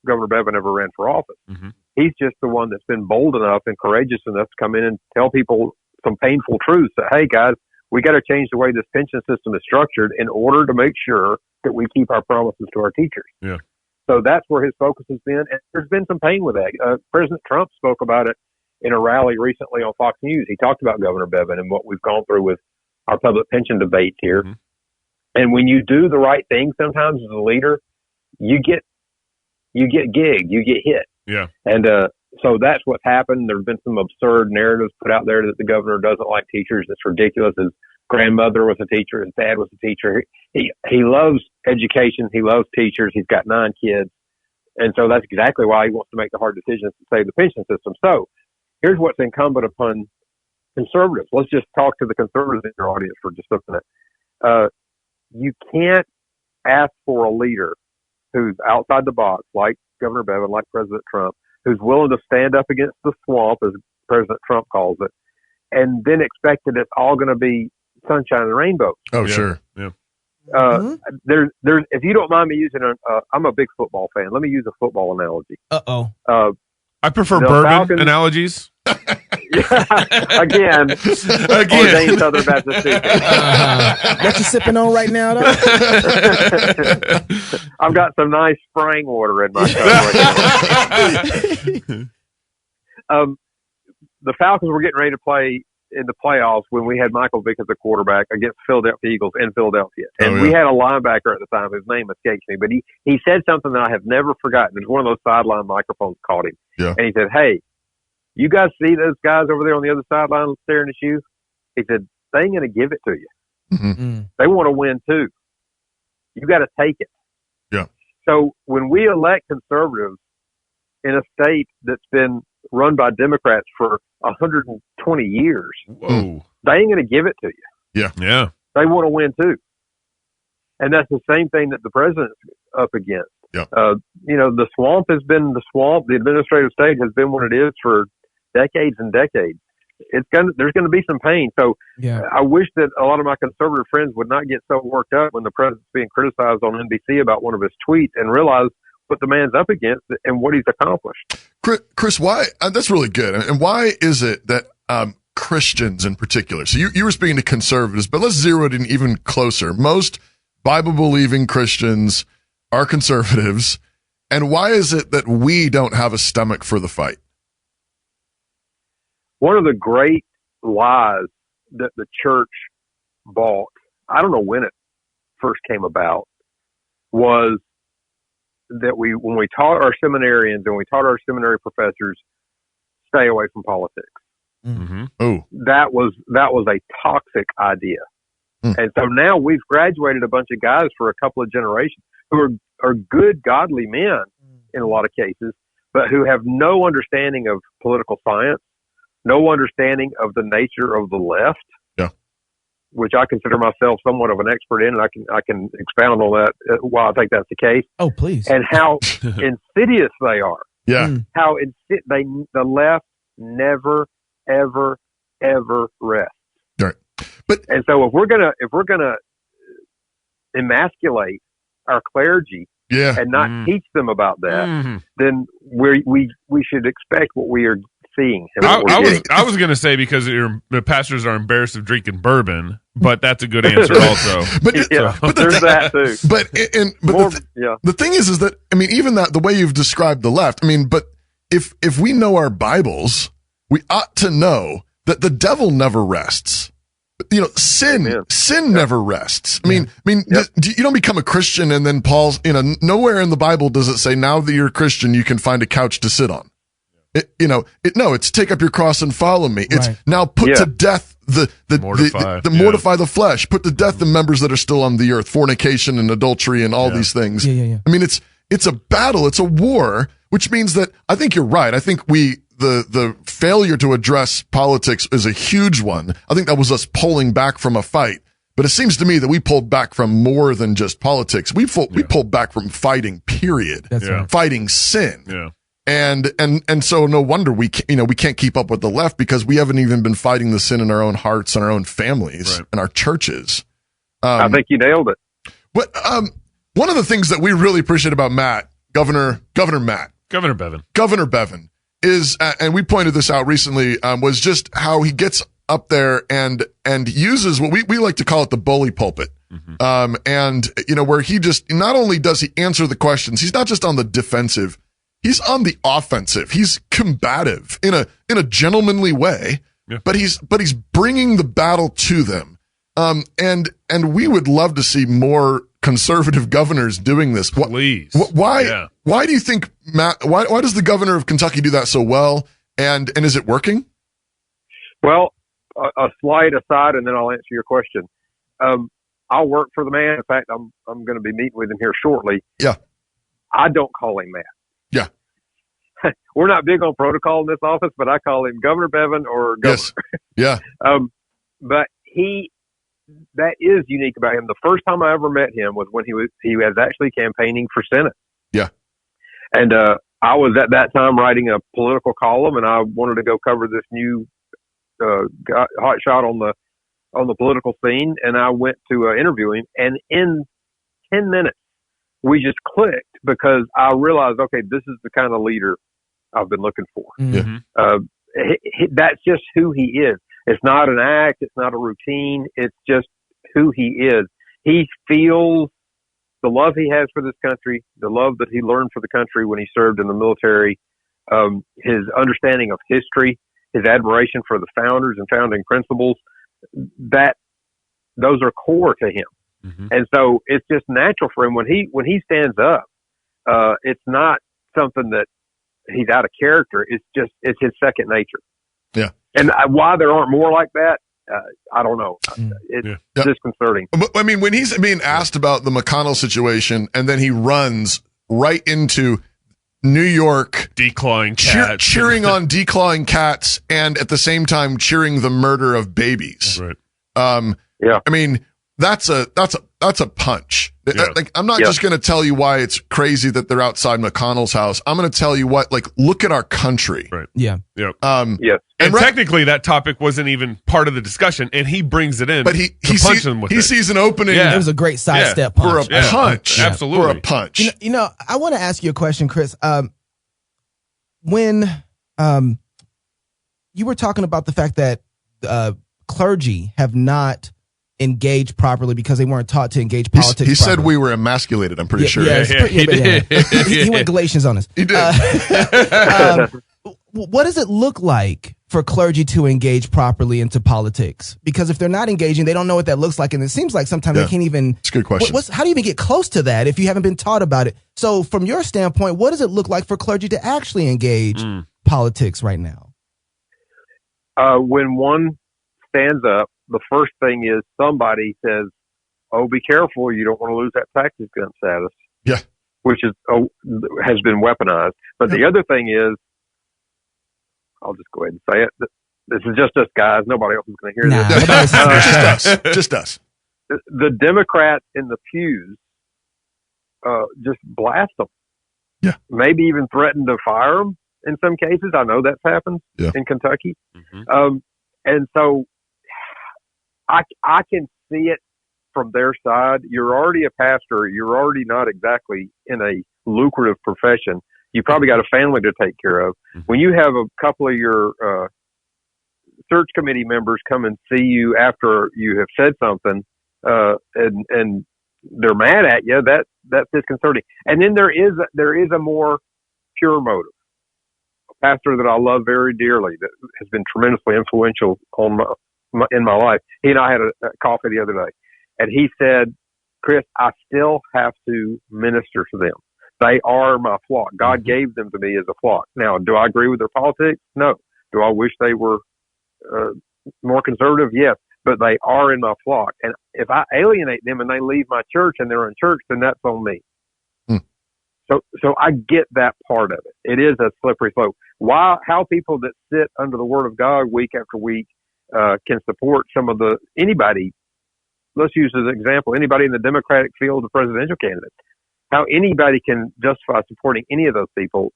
Governor Bevin ever ran for office. Mm-hmm. He's just the one that's been bold enough and courageous enough to come in and tell people some painful truths that, hey, guys, we got to change the way this pension system is structured in order to make sure that we keep our promises to our teachers. Yeah. So that's where his focus has been. And there's been some pain with that. President Trump spoke about it in a rally recently on Fox News. He talked about Governor Bevin and what we've gone through with our public pension debates here. Mm-hmm. And when you do the right thing, sometimes as a leader, you get gigged, you get hit. Yeah. And so that's what's happened. There's been some absurd narratives put out there that the governor doesn't like teachers. It's ridiculous. His grandmother was a teacher. His dad was a teacher. He loves education. He loves teachers. He's got 9 kids. And so that's exactly why he wants to make the hard decisions to save the pension system. So here's what's incumbent upon conservatives. Let's just talk to the conservatives in your audience for just a minute. You can't ask for a leader who's outside the box, like Governor Bevin, like President Trump, who's willing to stand up against the swamp, as President Trump calls it, and then expect that it's all going to be sunshine and rainbows. Oh, Yeah. sure. Yeah. There's, if you don't mind me using I'm a big football fan. Let me use a football analogy. I prefer the bourbon Falcons- analogies. Again. Ordained Southern Baptist deacon. What you sipping on right now, though? I've got some nice spring water in my cup right now. The Falcons were getting ready to play in the playoffs when we had Michael Vick as a quarterback against Philadelphia Eagles in Philadelphia. And we had a linebacker at the time, his name escapes me, but he said something that I have never forgotten. It was one of those sideline microphones caught him. Yeah. And he said, hey, you guys see those guys over there on the other sideline staring at you? He said, they ain't going to give it to you. Mm-hmm. They want to win too. You got to take it. Yeah. So when we elect conservatives in a state that's been run by Democrats for 120 years, Whoa. they ain't going to give it to you. Yeah. Yeah. They want to win too. And that's the same thing that the president's up against. Yeah. The swamp has been the swamp. The administrative state has been what it is for decades and decades. There's going to be some pain. So I wish that a lot of my conservative friends would not get so worked up when the president's being criticized on NBC about one of his tweets and realize what the man's up against and what he's accomplished. Chris, why? That's really good. And why is it that Christians in particular? So you were speaking to conservatives, but let's zero it in even closer. Most Bible-believing Christians are conservatives. And why is it that we don't have a stomach for the fight? One of the great lies that the church bought, I don't know when it first came about, was that when we taught our seminarians and we taught our seminary professors, stay away from politics. that was a toxic idea. And so now we've graduated a bunch of guys for a couple of generations who are good, godly men in a lot of cases, but who have no understanding of political science, no understanding of the nature of the left, which I consider myself somewhat of an expert in, and I can expound on that while I think that's the case. Oh, please. And how insidious they are. Yeah. How the left never, ever, ever rests. Right. And so if we're gonna emasculate our clergy and not teach them about that, then we should expect what we are seeing. I was going to say because the pastors are embarrassed of drinking bourbon, but that's a good answer also. but there's that too. The thing is that, I mean, even that, the way you've described the left, I mean, but if we know our Bibles, we ought to know that the devil never rests. You know, sin never rests. I mean, you don't become a Christian and then Paul's, nowhere in the Bible does it say, now that you're a Christian, you can find a couch to sit on. It's take up your cross and follow me. It's now put to death mortify the flesh, put to death the members that are still on the earth, fornication and adultery and all these things. I mean, it's a battle. It's a war, which means that I think you're right. I think the failure to address politics is a huge one. I think that was us pulling back from a fight. But it seems to me that we pulled back from more than just politics. We pulled back from fighting, period. That's right. Fighting sin. Yeah. And so no wonder we can't keep up with the left because we haven't even been fighting the sin in our own hearts and our own families and our churches. I think you nailed it. But one of the things that we really appreciate about Matt, Governor Bevin is, and we pointed this out recently, was just how he gets up there and uses what we like to call it the bully pulpit. Where he just, not only does he answer the questions, he's not just on the defensive, he's on the offensive. He's combative in a gentlemanly way, but he's bringing the battle to them. And we would love to see more conservative governors doing this. Please. Why do you think, Matt, why does the governor of Kentucky do that so well? And is it working? Well, a slight aside, and then I'll answer your question. I'll work for the man. In fact, I'm going to be meeting with him here shortly. Yeah. I don't call him Matt. Yeah. We're not big on protocol in this office, but I call him Governor Bevin or Governor. Yes. Yeah. But that is unique about him. The first time I ever met him was when he was actually campaigning for Senate. Yeah. And I was at that time writing a political column, and I wanted to go cover this new hot shot on the political scene, and I went to interview him, and in 10 minutes we just clicked because I realized, okay, this is the kind of leader I've been looking for. That's just who he is. It's not an act. It's not a routine. It's just who he is. He feels the love he has for this country, the love that he learned for the country when he served in the military, his understanding of history, his admiration for the founders and founding principles, those are core to him. And so it's just natural for him when he stands up. It's not something that he's out of character. It's his second nature. Yeah. And why there aren't more like that, I don't know. It's disconcerting. I mean, when he's being asked about the McConnell situation, and then he runs right into New York, declawing cats, cheering on declawing cats, and at the same time cheering the murder of babies. Right. I mean, that's a punch. Yeah. Like, I'm not just going to tell you why it's crazy that they're outside McConnell's house. I'm going to tell you what, like, look at our country. Right. Yeah. Yep. Yes. And technically that topic wasn't even part of the discussion, and he brings it in. But he sees an opening. It was a great sidestep punch. For a punch. Absolutely. For a punch. You know, I want to ask you a question, Chris. When you were talking about the fact that clergy have not engaged properly because they weren't taught to engage politics. He said we were emasculated, I'm pretty sure. He went Galatians on us. He did. What does it look like for clergy to engage properly into politics? Because if they're not engaging, they don't know what that looks like. And it seems like sometimes they can't even. It's a good question. How do you even get close to that if you haven't been taught about it? So from your standpoint, what does it look like for clergy to actually engage politics right now? when one stands up, the first thing is somebody says, "Oh, be careful! You don't want to lose that tax exempt status." Yeah, which is has been weaponized. But the other thing is, I'll just go ahead and say it. This is just us guys. Nobody else is going to hear this. Just us. The Democrats in the pews just blast them. Yeah. Maybe even threaten to fire them in some cases. I know that's happened in Kentucky. Mm-hmm. And so I can see it from their side. You're already a pastor. You're already not exactly in a lucrative profession. You probably got a family to take care of. Mm-hmm. When you have a couple of your search committee members come and see you after you have said something, and they're mad at you, that's disconcerting. And then there is a more pure motive. A pastor that I love very dearly that has been tremendously influential in my life. He and I had a coffee the other day, and he said, "Chris, I still have to minister to them. They are my flock. God gave them to me as a flock. Now, do I agree with their politics? No. Do I wish they were more conservative? Yes. But they are in my flock. And if I alienate them and they leave my church and they're in church, then that's on me." So I get that part of it. It is a slippery slope. How people that sit under the Word of God week after week can support anybody. Let's use as an example, anybody in the Democratic field of presidential candidates. How anybody can justify supporting any of those people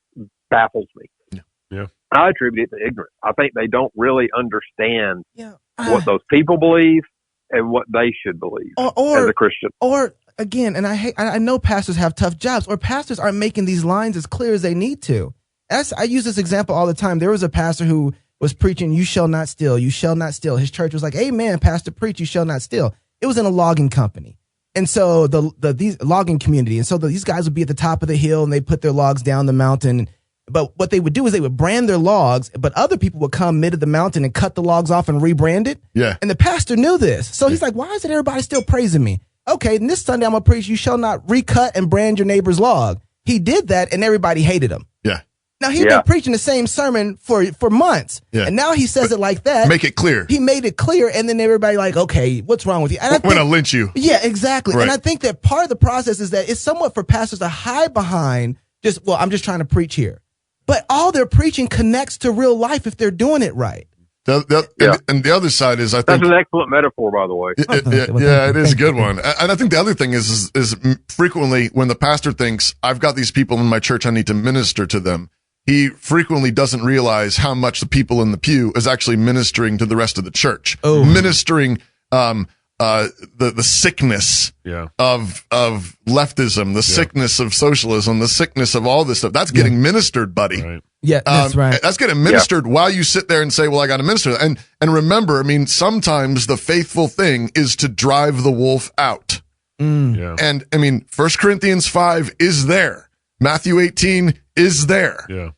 baffles me. Yeah. I attribute it to ignorance. I think they don't really understand what those people believe and what they should believe as a Christian. Or again, and I know pastors have tough jobs, or pastors aren't making these lines as clear as they need to. I use this example all the time. There was a pastor who was preaching, "You shall not steal, you shall not steal." His church was like, "Amen, pastor, preach, you shall not steal." It was in a logging company. And so these logging community. And so these guys would be at the top of the hill and they put their logs down the mountain. But what they would do is they would brand their logs, but other people would come mid of the mountain and cut the logs off and rebrand it. Yeah. And the pastor knew this. So he's like, why isn't everybody still praising me? Okay, and this Sunday I'm going to preach, "You shall not recut and brand your neighbor's log." He did that and everybody hated him. Yeah. Now he'd been preaching the same sermon for months. Yeah. And now he says it like that. Make it clear. He made it clear, and then everybody like, okay, what's wrong with you? And I'm going to lynch you. Yeah, exactly. Right. And I think that part of the process is that it's somewhat for pastors to hide behind I'm just trying to preach here. But all their preaching connects to real life if they're doing it right. And the other side is, I think that's an excellent metaphor, by the way. It is a good one. And I think the other thing is frequently when the pastor thinks, "I've got these people in my church, I need to minister to them," he frequently doesn't realize how much the people in the pew is actually ministering to the rest of the church, ministering the sickness of leftism, the sickness of socialism, the sickness of all this stuff. That's getting ministered, buddy. Right. Yeah, that's right. That's getting ministered while you sit there and say, "Well, I got to minister." And remember, I mean, sometimes the faithful thing is to drive the wolf out. Yeah. And I mean, 1 Corinthians 5 is there. Matthew 18 is there. Yeah.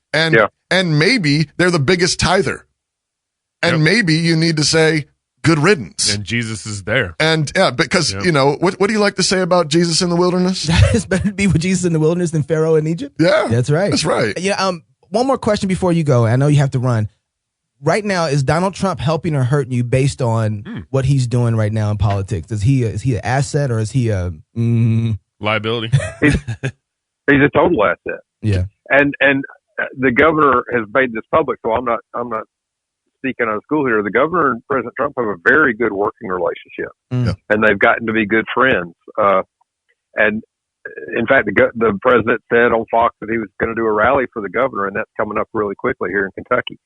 And maybe they're the biggest tither. And maybe you need to say, "Good riddance." And Jesus is there. And because, what do you like to say about Jesus in the wilderness? It's better to be with Jesus in the wilderness than Pharaoh in Egypt. Yeah. That's right. That's right. Yeah. One more question before you go. I know you have to run. Right now, is Donald Trump helping or hurting you based on what he's doing right now in politics? Is he an asset or is he a liability? He's a total asset. Yeah. And the governor has made this public, so I'm not speaking out of school here. The governor and President Trump have a very good working relationship, and they've gotten to be good friends. And in fact, the president said on Fox that he was going to do a rally for the governor, and that's coming up really quickly here in Kentucky.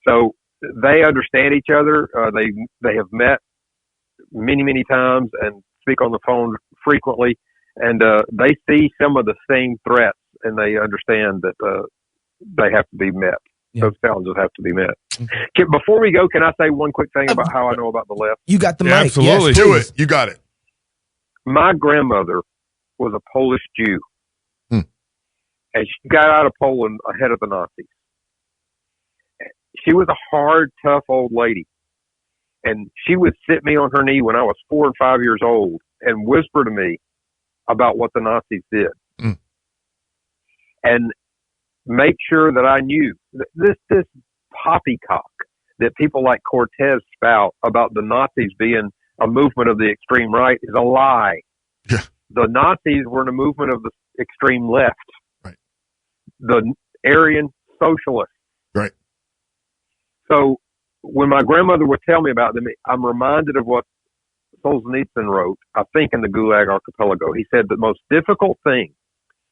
So they understand each other. They have met many times and speak on the phone frequently, and they see some of the same threats, and they understand that they have to be met. Yeah. Those challenges have to be met. Before we go, can I say one quick thing about how I know about the left? You got the mic. Absolutely. Yes, Do it. You got it. My grandmother was a Polish Jew, and she got out of Poland ahead of the Nazis. She was a hard, tough old lady, and she would sit me on her knee when I was 4 and 5 years old and whisper to me about what the Nazis did, and make sure that I knew this poppycock that people like Cortez spout about the Nazis being a movement of the extreme right is a lie. Yeah. The Nazis were in a movement of the extreme left. Right. The Aryan socialists. Right. So when my grandmother would tell me about them, I'm reminded of what Solzhenitsyn wrote, I think, in the Gulag Archipelago. He said the most difficult thing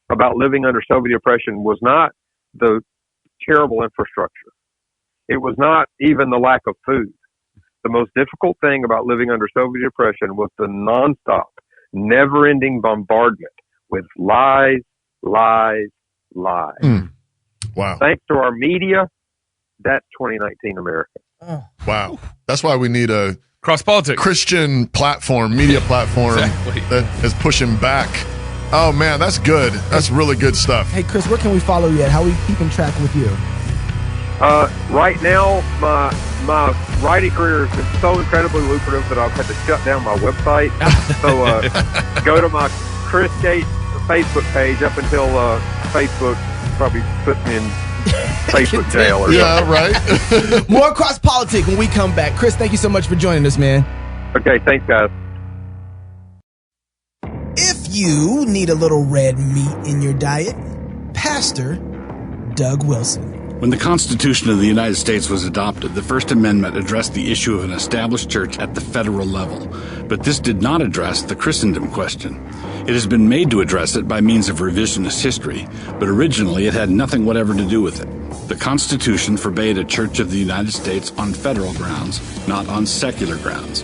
about living under Soviet oppression was not the terrible infrastructure. It was not even the lack of food. The most difficult thing about living under Soviet oppression was the nonstop, never-ending bombardment with lies, lies, lies. Wow. Thanks to our media, that's 2019 America. Wow. That's why we need a cross-politics Christian platform, media platform that is pushing back. Oh, man, that's good. That's really good stuff. Hey, Chris, where can we follow you at? How are we keeping track with you? Right now, my writing career has been so incredibly lucrative that I've had to shut down my website. So go to my Chris Gates Facebook page up until Facebook probably puts me in Facebook jail or something. Right. More cross politics when we come back. Chris, thank you so much for joining us, man. Okay, thanks, guys. If you need a little red meat in your diet, Pastor Doug Wilson. When the Constitution of the United States was adopted, the First Amendment addressed the issue of an established church at the federal level, but this did not address the Christendom question. It has been made to address it by means of revisionist history, but originally it had nothing whatever to do with it. The Constitution forbade a Church of the United States on federal grounds, not on secular grounds.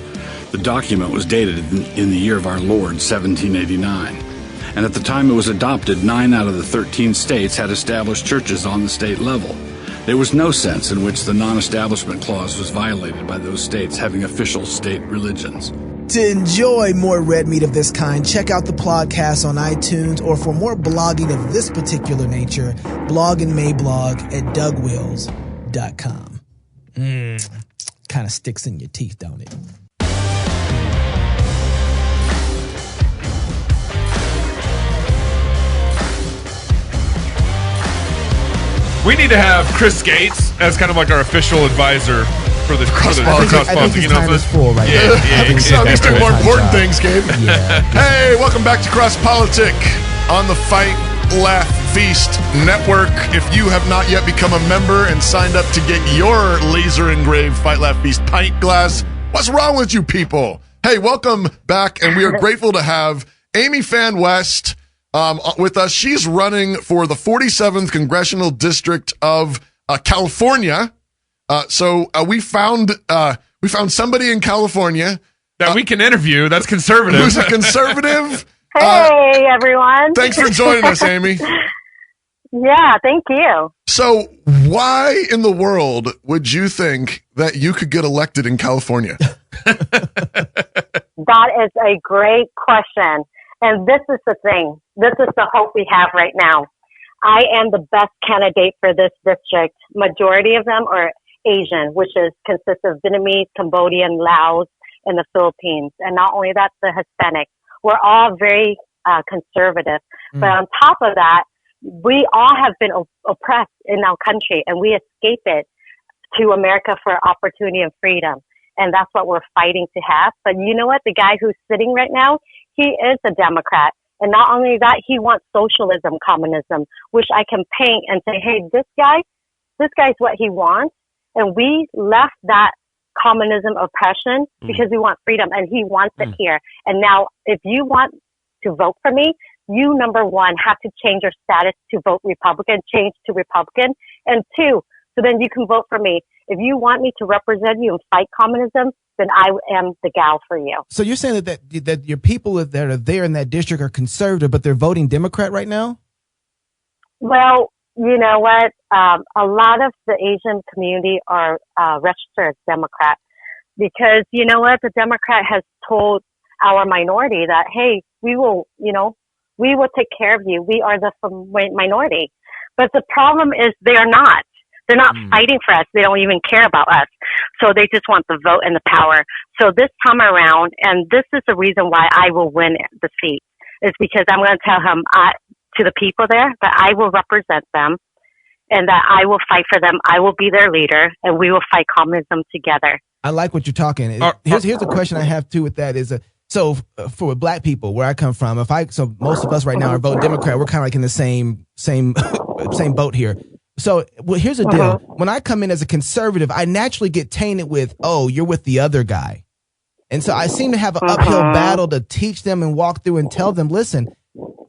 The document was dated in the year of our Lord, 1789. And at the time it was adopted, 9 out of the 13 states had established churches on the state level. There was no sense in which the non-establishment clause was violated by those states having official state religions. To enjoy more red meat of this kind, check out the podcast on iTunes, or for more blogging of this particular nature, blog and Mayblog at DougWills.com. Kind of sticks in your teeth, don't it? We need to have Chris Gates as kind of like our official advisor for the cross-politics. I think his time is full right now. I think so. These are more important things, Gabe. Yeah. Hey, welcome back to Cross Politic on the Fight, Laugh, Feast Network. If you have not yet become a member and signed up to get your laser-engraved Fight, Laugh, Feast pint glass, what's wrong with you people? Hey, welcome back, and we are grateful to have Amy Fan West with us. She's running for the 47th Congressional District of California. So we found somebody in California that we can interview. That's conservative. Who's a conservative? Hey, everyone. Thanks for joining us, Amy. Yeah, thank you. So why in the world would you think that you could get elected in California? That is a great question. And this is the thing. This is the hope we have right now. I am the best candidate for this district. Majority of them are Asian, which consists of Vietnamese, Cambodian, Laos, and the Philippines. And not only that, the Hispanics. We're all very conservative. But on top of that, we all have been oppressed in our country, and we escape it to America for opportunity and freedom. And that's what we're fighting to have. But you know what? The guy who's sitting right now, he is a Democrat. And not only that, he wants socialism, communism, which I can paint and say, hey, this guy's what he wants. And we left that communism oppression because we want freedom, and he wants it here. And now, if you want to vote for me, you, number one, have to change your status to vote Republican, change to Republican. And two, so then you can vote for me. If you want me to represent you and fight communism, then I am the gal for you. So you're saying that your people that are there in that district are conservative, but they're voting Democrat right now? Well, you know what? A lot of the Asian community are registered as Democrat because, you know what? The Democrat has told our minority that, hey, we will take care of you. We are the minority. But the problem is they are not. They're not fighting for us. They don't even care about us. So they just want the vote and the power. So this time around, and this is the reason why I will win the seat, is because I'm going to tell him to the people there that I will represent them. and that I will fight for them. I will be their leader, and we will fight communism together. I like what you're talking. Here's a question I have too with that is so for black people where I come from, so most of us right now are voting Democrat. We're kind of like in the same boat here. So here's the deal. When I come in as a conservative, I naturally get tainted with, oh, you're with the other guy. And so I seem to have an uphill battle to teach them and walk through and tell them, listen,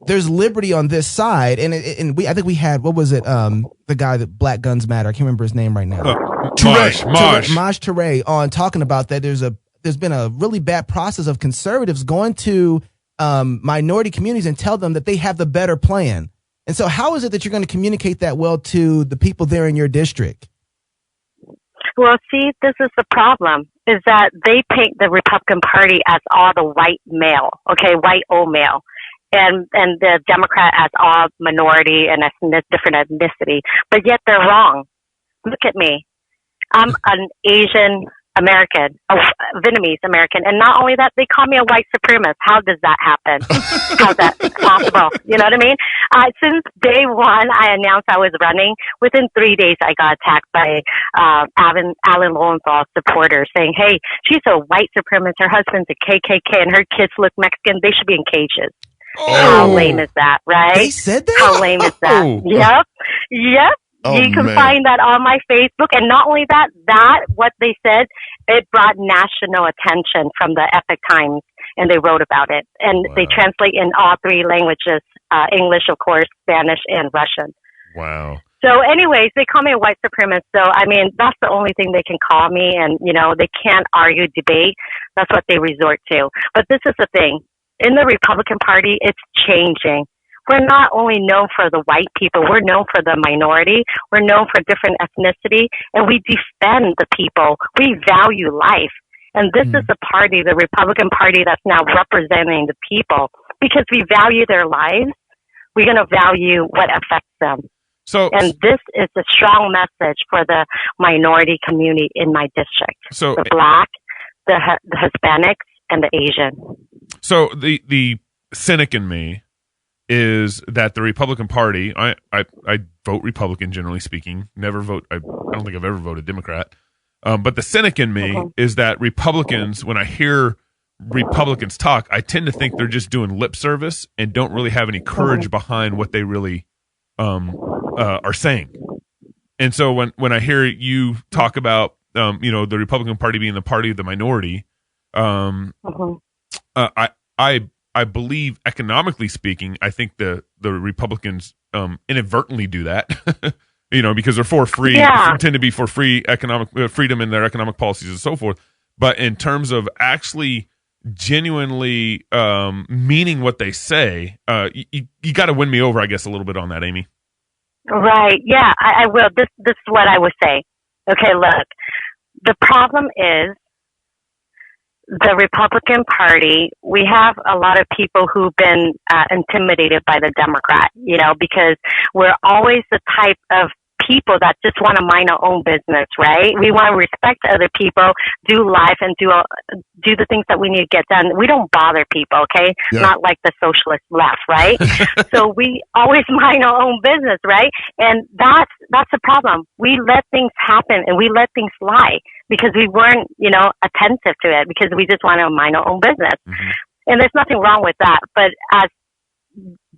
there's liberty on this side. And I think we had, what was it? The guy that Black Guns Matter. I can't remember his name right now. Maj Toure on talking about that. There's been a really bad process of conservatives going to minority communities and tell them that they have the better plan. And so how is it that you're going to communicate that well to the people there in your district? Well, see, this is the problem, is that they paint the Republican Party as all the white male, white old male, and the Democrat as all minority and different ethnicity. But yet they're wrong. Look at me. I'm an Asian American, a Vietnamese American, and not only that, they call me a white supremacist. How does that happen? How's that possible? You know what I mean? Since day one, I announced I was running. Within 3 days, I got attacked by Alan Lowenthal's supporters saying, hey, she's a white supremacist, her husband's a KKK, and her kids look Mexican, they should be in cages. Oh. How lame is that, right? They said that? How lame is that? Oh. Yep. Oh, you can man. find that on my Facebook. And not only that, what they said, it brought national attention from the Epoch Times, and they wrote about it. And they translate in all three languages, English, of course, Spanish, and Russian. Wow. So anyways, they call me a white supremacist. So, I mean, that's the only thing they can call me. And, they can't argue, debate. That's what they resort to. But this is the thing. In the Republican Party, it's changing. We're not only known for the white people, we're known for the minority, we're known for different ethnicity, and we defend the people. We value life. And this is the party, the Republican Party, that's now representing the people. Because we value their lives, we're going to value what affects them. And this is a strong message for the minority community in my district. So the Black, the Hispanics, and the Asian. So the cynic in me is that the Republican Party, I vote Republican generally speaking, never vote, I don't think I've ever voted Democrat. But the cynic in me is that Republicans, when I hear Republicans talk, I tend to think they're just doing lip service and don't really have any courage behind what they really are saying. And so when I hear you talk about, the Republican Party being the party of the minority, I believe, economically speaking, I think the Republicans inadvertently do that, because they're for free, tend to be for free economic freedom in their economic policies and so forth. But in terms of actually genuinely meaning what they say, you got to win me over, I guess, a little bit on that, Amy. Right. Yeah, I will. This is what I would say. Okay, look, the problem is, the Republican Party, we have a lot of people who've been intimidated by the Democrat, because we're always the type of people that just want to mind our own business, right? We want to respect other people, do life, and do the things that we need to get done. We don't bother people, okay? Yeah. Not like the socialist left, right? So we always mind our own business, right? And that's the problem. We let things happen and we let things lie because we weren't, attentive to it because we just want to mind our own business. Mm-hmm. And there's nothing wrong with that. But as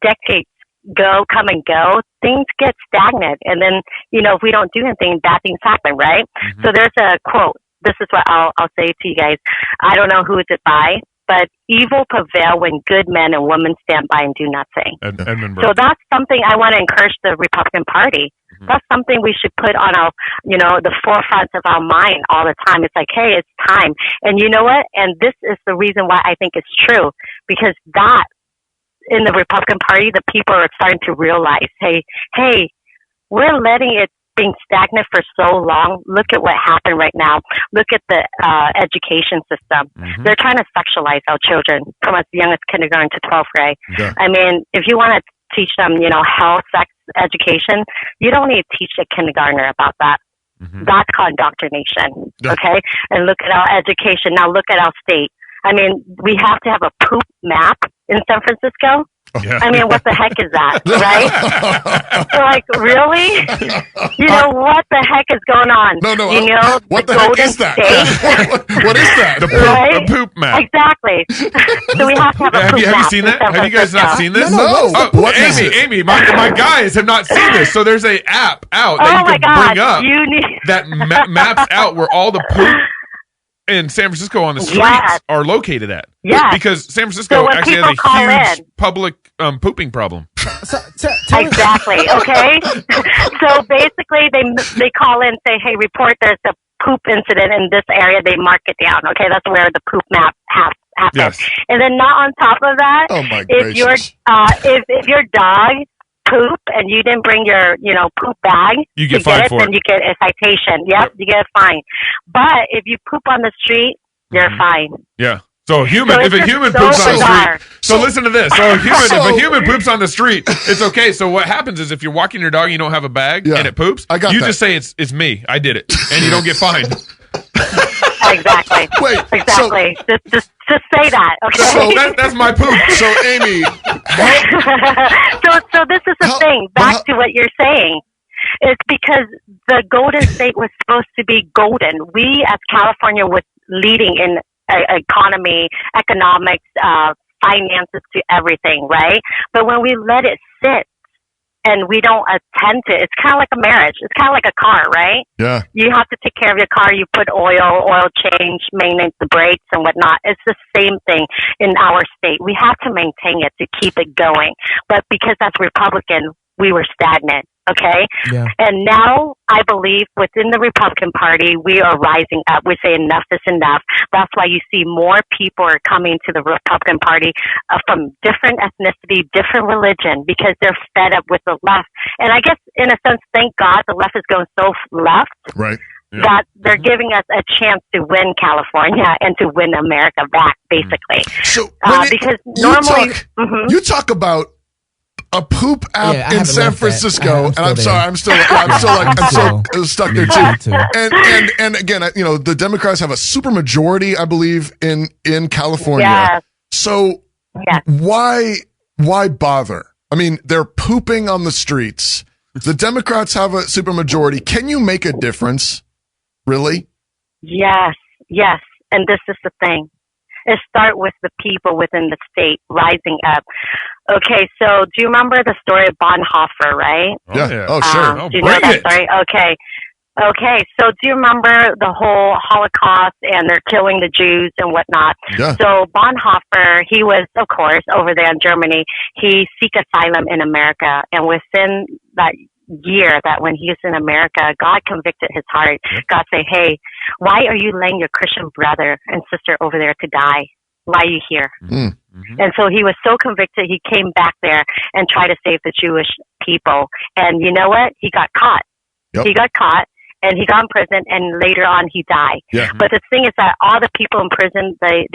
decades come and go, things get stagnant. And then, if we don't do anything, bad things happen, right? Mm-hmm. So there's a quote. This is what I'll say to you guys. I don't know who is it by, but evil prevail when good men and women stand by and do nothing. So that's something I want to encourage the Republican Party. Mm-hmm. That's something we should put on our, the forefront of our mind all the time. It's like, hey, it's time. And you know what? And this is the reason why I think it's true, because that in the Republican Party, the people are starting to realize, hey, we're letting it being stagnant for so long. Look at what happened right now. Look at the education system. Mm-hmm. They're trying to sexualize our children from as young as kindergarten to 12th grade. Yeah. I mean, if you want to teach them, health, sex education, you don't need to teach a kindergartner about that. Mm-hmm. That's called indoctrination. Yeah. Okay? And look at our education. Now look at our state. I mean, we have to have a poop map in San Francisco. Yeah. I mean, what the heck is that, right? Like, really? You know, what the heck is going on? No. You know, what the Golden heck is that? State. What is that? The poop map. Exactly. So we have to have a poop Have you map seen in that? San Have you guys not Francisco. seen this? No. What is it? Amy, my guys have not seen this. So there's a app out that Oh you my can God! bring up You need. that maps out where all the poop in San Francisco on the streets Yes. are located at. Yes. Because San So Francisco when actually people has a call huge in- public pooping problem. Exactly. Okay. So basically, they call in and say, "Hey, report there's a poop incident in this area." They mark it down. Okay, that's where the poop map happens. Yes. And then not on top of that, Oh my if your gracious. if your dog poop and you didn't bring your poop bag You get to fined get it, for then it. you get a citation. Yep, you get a fine. But if you poop on the street, you're fine. Yeah. So So if it's a just human so poops on the bizarre. street, so listen to this. So if So- a human poops on the street, it's okay. So what happens is if you're walking your dog and you don't have a bag Yeah. and it poops, I got you that. just say it's me. I did it. And you don't get fined. Exactly. Wait, Exactly. Just say that. Okay. So that's my poop. So Amy, so this is the thing. Back to what you're saying. It's because the Golden State was supposed to be golden. We, as California, was leading in economy, economics, finances, to everything, right? But when we let it sit and we don't attend to it, it's kind of like a marriage. It's kind of like a car, right? yeah. You have to take care of your car. You put oil change, maintenance the brakes and whatnot. It's the same thing in our state. We have to maintain it to keep it going. But because that's Republican, we were stagnant. Okay. Yeah. And now I believe within the Republican Party, we are rising up. We say enough is enough. That's why you see more people are coming to the Republican Party from different ethnicity, different religion, because they're fed up with the left. And I guess in a sense, thank God the left is going so left Right. that they're giving us a chance to win California and to win America back, basically. So Because normally, you talk about a poop app Yeah, I in haven't San left that. Francisco, and I'm there. sorry, I'm still stuck there too. too. And again, the Democrats have a super majority, I believe, in California. Yes. So why bother? I mean, they're pooping on the streets. The Democrats have a super majority. Can you make a difference? Really? Yes. And this is the thing. It starts with the people within the state rising up. Okay, so do you remember the story of Bonhoeffer, right? Yeah. Oh, sure. Do you know that story? Okay, so do you remember the whole Holocaust and they're killing the Jews and whatnot? Yeah. So Bonhoeffer, he was, of course, over there in Germany. He seek asylum in America. And within that year that when he was in America, God convicted his heart. God said, hey, why are you letting your Christian brother and sister over there to die? Why are you here? Mm-hmm. And so he was so convicted, he came back there and tried to save the Jewish people. And you know what? He got caught. Yep. He got caught and he got in prison and later on he died. Yeah. But the thing is that all the people in prison, they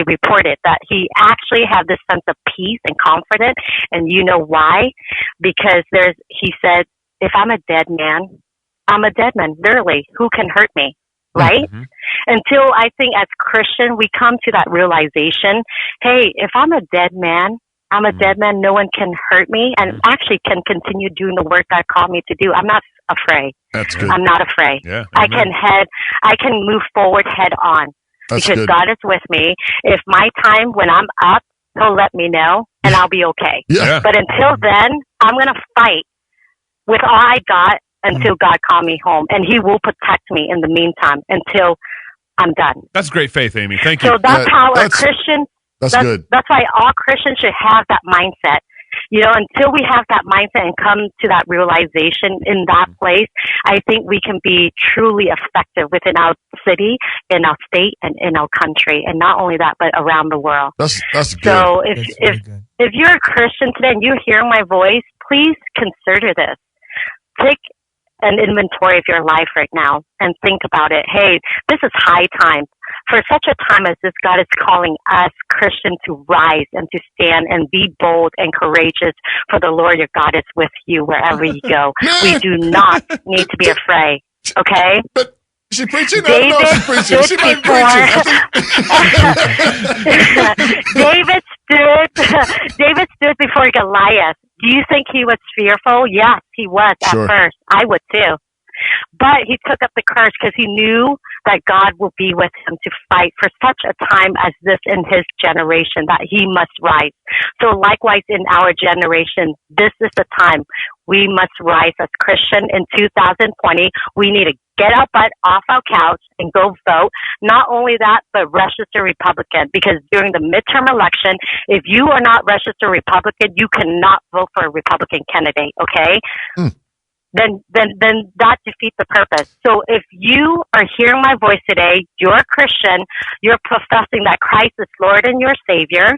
reported that he actually had this sense of peace and confidence. And you know why? Because he said, if I'm a dead man, I'm a dead man. Literally, who can hurt me? Right? Mm-hmm. Until I think as Christian, we come to that realization, hey, if I'm a dead man, I'm a dead man. No one can hurt me and actually can continue doing the work God called me to do. I'm not afraid. That's good. I'm not afraid. Yeah, I can move forward head on That's because good. God is with me. If my time when I'm up, he'll let me know and I'll be okay. Yeah. But until then, I'm going to fight with all I got until God call me home, and he will protect me in the meantime until I'm done. That's great faith, Amy. Thank you. So that's how a Christian, That's good. that's why all Christians should have that mindset. You know, until we have that mindset and come to that realization in that place, I think we can be truly effective within our city, in our state, and in our country. And not only that, but around the world. That's good. So if you're a Christian today and you hear my voice, please consider this. Take an inventory of your life right now and think about it. Hey, this is high time. For such a time as this, God is calling us Christians to rise and to stand and be bold and courageous, for the Lord your God is with you wherever you go. We do not need to be afraid. Okay? But is she preaching? David I don't know if she's preaching. She might be preaching. David David stood before Goliath. Do you think he was fearful? Yes, he was at first. I would too. But he took up the courage because he knew that God will be with him to fight for such a time as this in his generation, that he must rise. So likewise in our generation, this is the time we must rise as Christian in 2020. We need to get our butt off our couch and go vote. Not only that, but register Republican, because during the midterm election, if you are not registered Republican, you cannot vote for a Republican candidate, okay? Then that defeats the purpose. So if you are hearing my voice today, you're a Christian, you're professing that Christ is Lord and your Savior,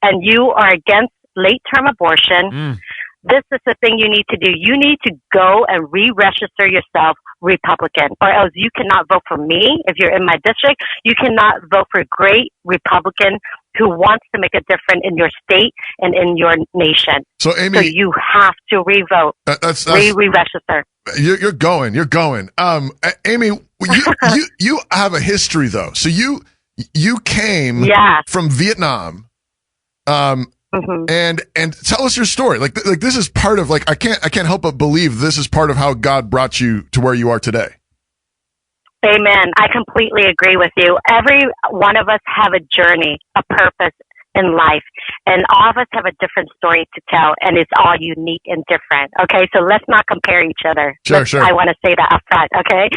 and you are against late-term abortion, this is the thing you need to do. You need to go and re-register yourself Republican, or else you cannot vote for me if you're in my district. You cannot vote for a great Republican who wants to make a difference in your state and in your nation. So, Amy, so you have to re-vote, re-register. You're going. Amy, you have a history though. So you came from Vietnam. And tell us your story. Like this is part of, like, I can't help but believe this is part of how God brought you to where you are today. Amen. I completely agree with you. Every one of us have a journey, a purpose in life, and all of us have a different story to tell, and it's all unique and different. Okay, so let's not compare each other. Sure. I want to say that up front. Okay,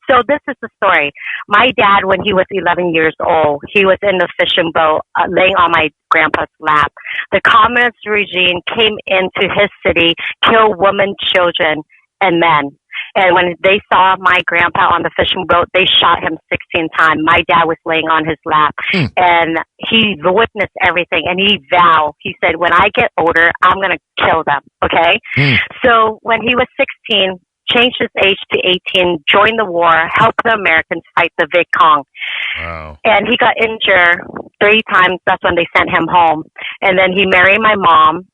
so this is the story. My dad, when he was 11 years old, he was in the fishing boat, laying on my grandpa's lap. The communist regime came into his city, killed women, children, and men. And when they saw my grandpa on the fishing boat, they shot him 16 times. My dad was laying on his lap, and he witnessed everything. And he vowed, he said, when I get older, I'm going to kill them. Okay? So when he was 16, changed his age to 18, joined the war, helped the Americans fight the Viet Cong. Wow. And he got injured 3 times. That's when they sent him home. And then he married my mom.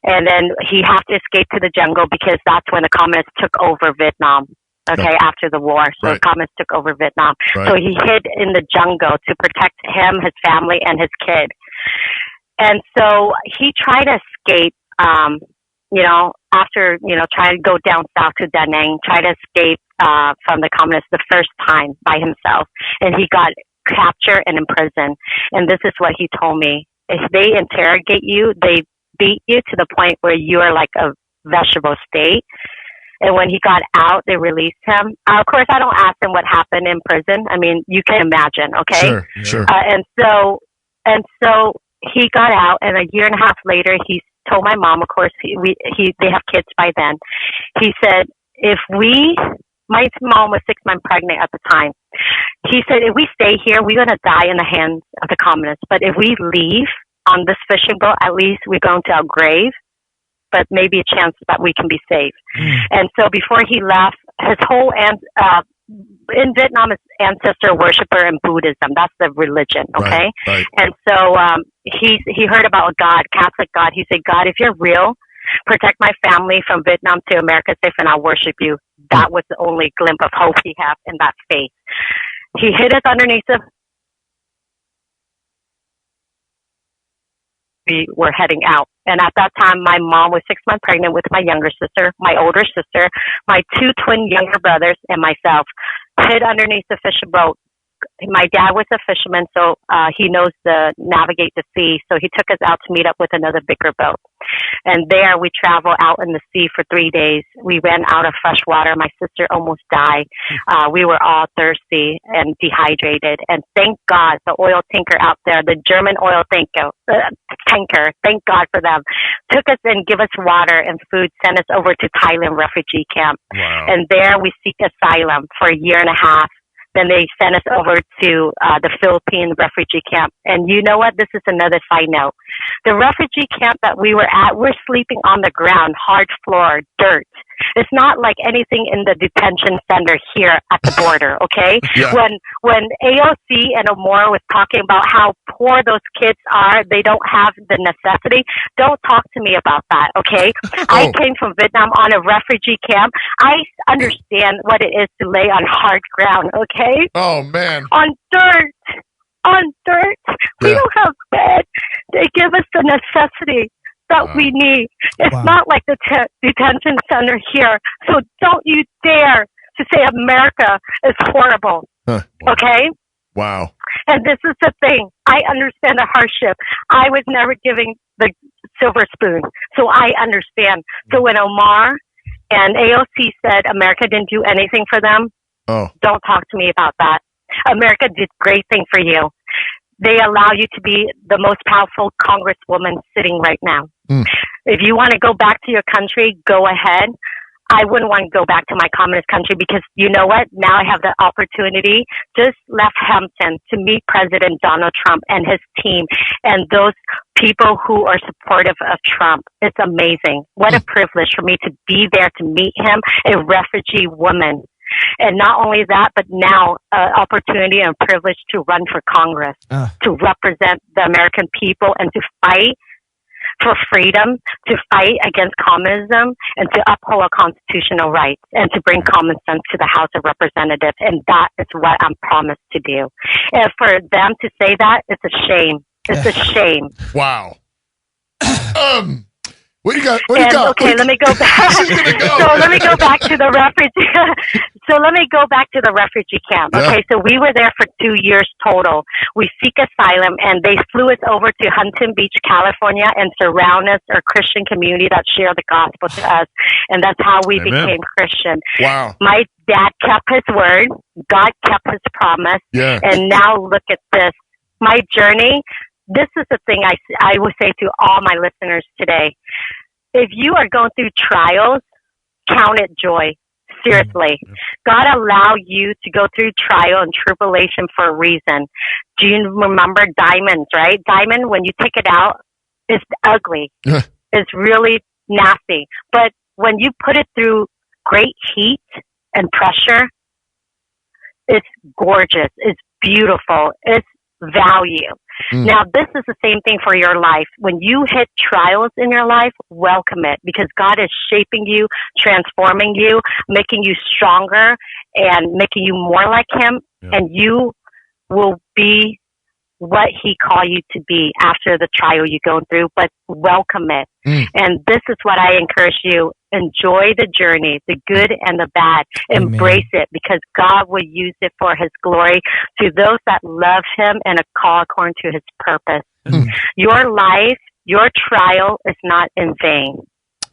And then he had to escape to the jungle because that's when the communists took over Vietnam, after the war. So the communists took over Vietnam. So he hid in the jungle to protect him, his family, and his kid. And so he tried to escape, after, trying to go down south to Da Nang, try to escape from the communists the first time by himself. And he got captured and imprisoned. And this is what he told me. If they interrogate you, they beat you to the point where you are like a vegetable state. And when he got out, they released him. Of course, I don't ask him what happened in prison. I mean, you can imagine, okay? Sure. And so he got out, and a year and a half later, he told my mom, of course, they have kids by then. He said, my mom was 6 months pregnant at the time. He said, if we stay here, we're going to die in the hands of the communists. But if we leave on this fishing boat, at least we're going to our grave, but maybe a chance that we can be saved. And so before he left, his whole in Vietnam, his ancestor worshiper in Buddhism. That's the religion, okay? Right. And so he heard about a God, Catholic God. He said, God, if you're real, protect my family from Vietnam to America safe, and I'll worship you. That was the only glimpse of hope he had in that faith. He hid us underneath the we were heading out. And at that time, my mom was 6 months pregnant with my younger sister, my older sister, my 2 twin younger brothers, and myself, hid underneath the fishing boat. My dad was a fisherman, so he knows to navigate the sea. So he took us out to meet up with another bigger boat. And there we traveled out in the sea for 3 days. We ran out of fresh water. My sister almost died. We were all thirsty and dehydrated. And thank God, the oil tanker out there, the German oil tanker, thank God for them, took us and give us water and food, sent us over to Thailand refugee camp. Wow. And there we seek asylum for a year and a half. Then they sent us over to the Philippine refugee camp. And you know what? This is another side note. The refugee camp that we were at, we're sleeping on the ground, hard floor, dirt. It's not like anything in the detention center here at the border, okay? Yeah. When AOC and Omar was talking about how poor those kids are, they don't have the necessity, don't talk to me about that, okay? I came from Vietnam on a refugee camp. I understand what it is to lay on hard ground, okay? Oh, man. On dirt. We don't have bed. They give us necessity that we need. It's not like the detention center here. So don't you dare to say America is horrible. Okay? Wow. And this is the thing. I understand the hardship. I was never given the silver spoon, so I understand. So when Omar and AOC said America didn't do anything for them, don't talk to me about that. America did great thing for you. They allow you to be the most powerful congresswoman sitting right now. If you want to go back to your country, go ahead. I wouldn't want to go back to my communist country because you know what? Now I have the opportunity. Just left Hampton to meet President Donald Trump and his team and those people who are supportive of Trump. It's amazing. What a privilege for me to be there to meet him, a refugee woman. And not only that, but now opportunity and privilege to run for Congress, to represent the American people and to fight for freedom, to fight against communism, and to uphold our constitutional rights, and to bring common sense to the House of Representatives. And that is what I'm promised to do. And for them to say that, it's a shame. It's a shame. Wow. What do you got? Okay, let me go back. So let me go back to the refugee. So let me go back to the refugee camp. Yeah. Okay, so we were there for 2 years total. We seek asylum, and they flew us over to Huntington Beach, California, and surround us, our Christian community that share the gospel to us, and that's how we became Christian. Wow. My dad kept his word. God kept his promise. Yeah. And now look at this. My journey. This is the thing I would say to all my listeners today. If you are going through trials, count it joy. Seriously. God allow you to go through trial and tribulation for a reason. Do you remember diamonds, right? Diamond, when you take it out, it's ugly. It's really nasty. But when you put it through great heat and pressure, it's gorgeous. It's beautiful. It's value. Now, this is the same thing for your life. When you hit trials in your life, welcome it because God is shaping you, transforming you, making you stronger and making you more like Him. And you will be what He called you to be after the trial you go through, but welcome it. And this is what I encourage you. Enjoy the journey, the good and the bad. Embrace it because God will use it for His glory to those that love Him and are called according to His purpose. Your life, your trial is not in vain.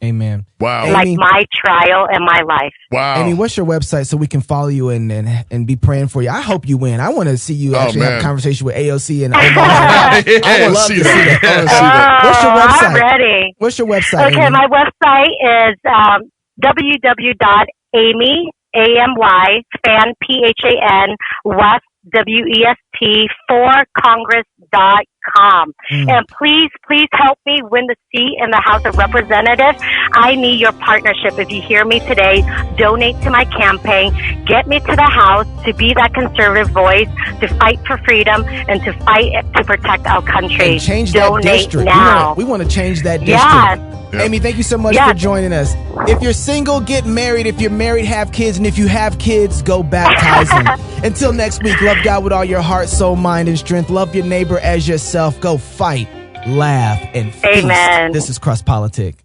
Amen. Wow. Like Amy, my trial and my life. Wow. Amy, what's your website so we can follow you and be praying for you? I hope you win. I want to see you actually have a conversation with AOC and Omar. I would love to see that. What's your website? I'm ready. What's your website? Okay, Amy? my website is www.amy, A-M-Y, fan, P-H-A-N, West, W-E-S-T, for Congress.com. And please help me win the seat in the House of Representatives. I need your partnership. If you hear me today, donate to my campaign. Get me to the House to be that conservative voice, to fight for freedom, and to fight to protect our country. And change donate that district. now. We want to change that district. Yes. Amy, thank you so much for joining us. If you're single, get married. If you're married, have kids. And if you have kids, go baptize them. Until next week, love God with all your heart, soul, mind, and strength. Love your neighbor as yourself. Go fight, laugh, and feast. Amen. This is Cross Politic.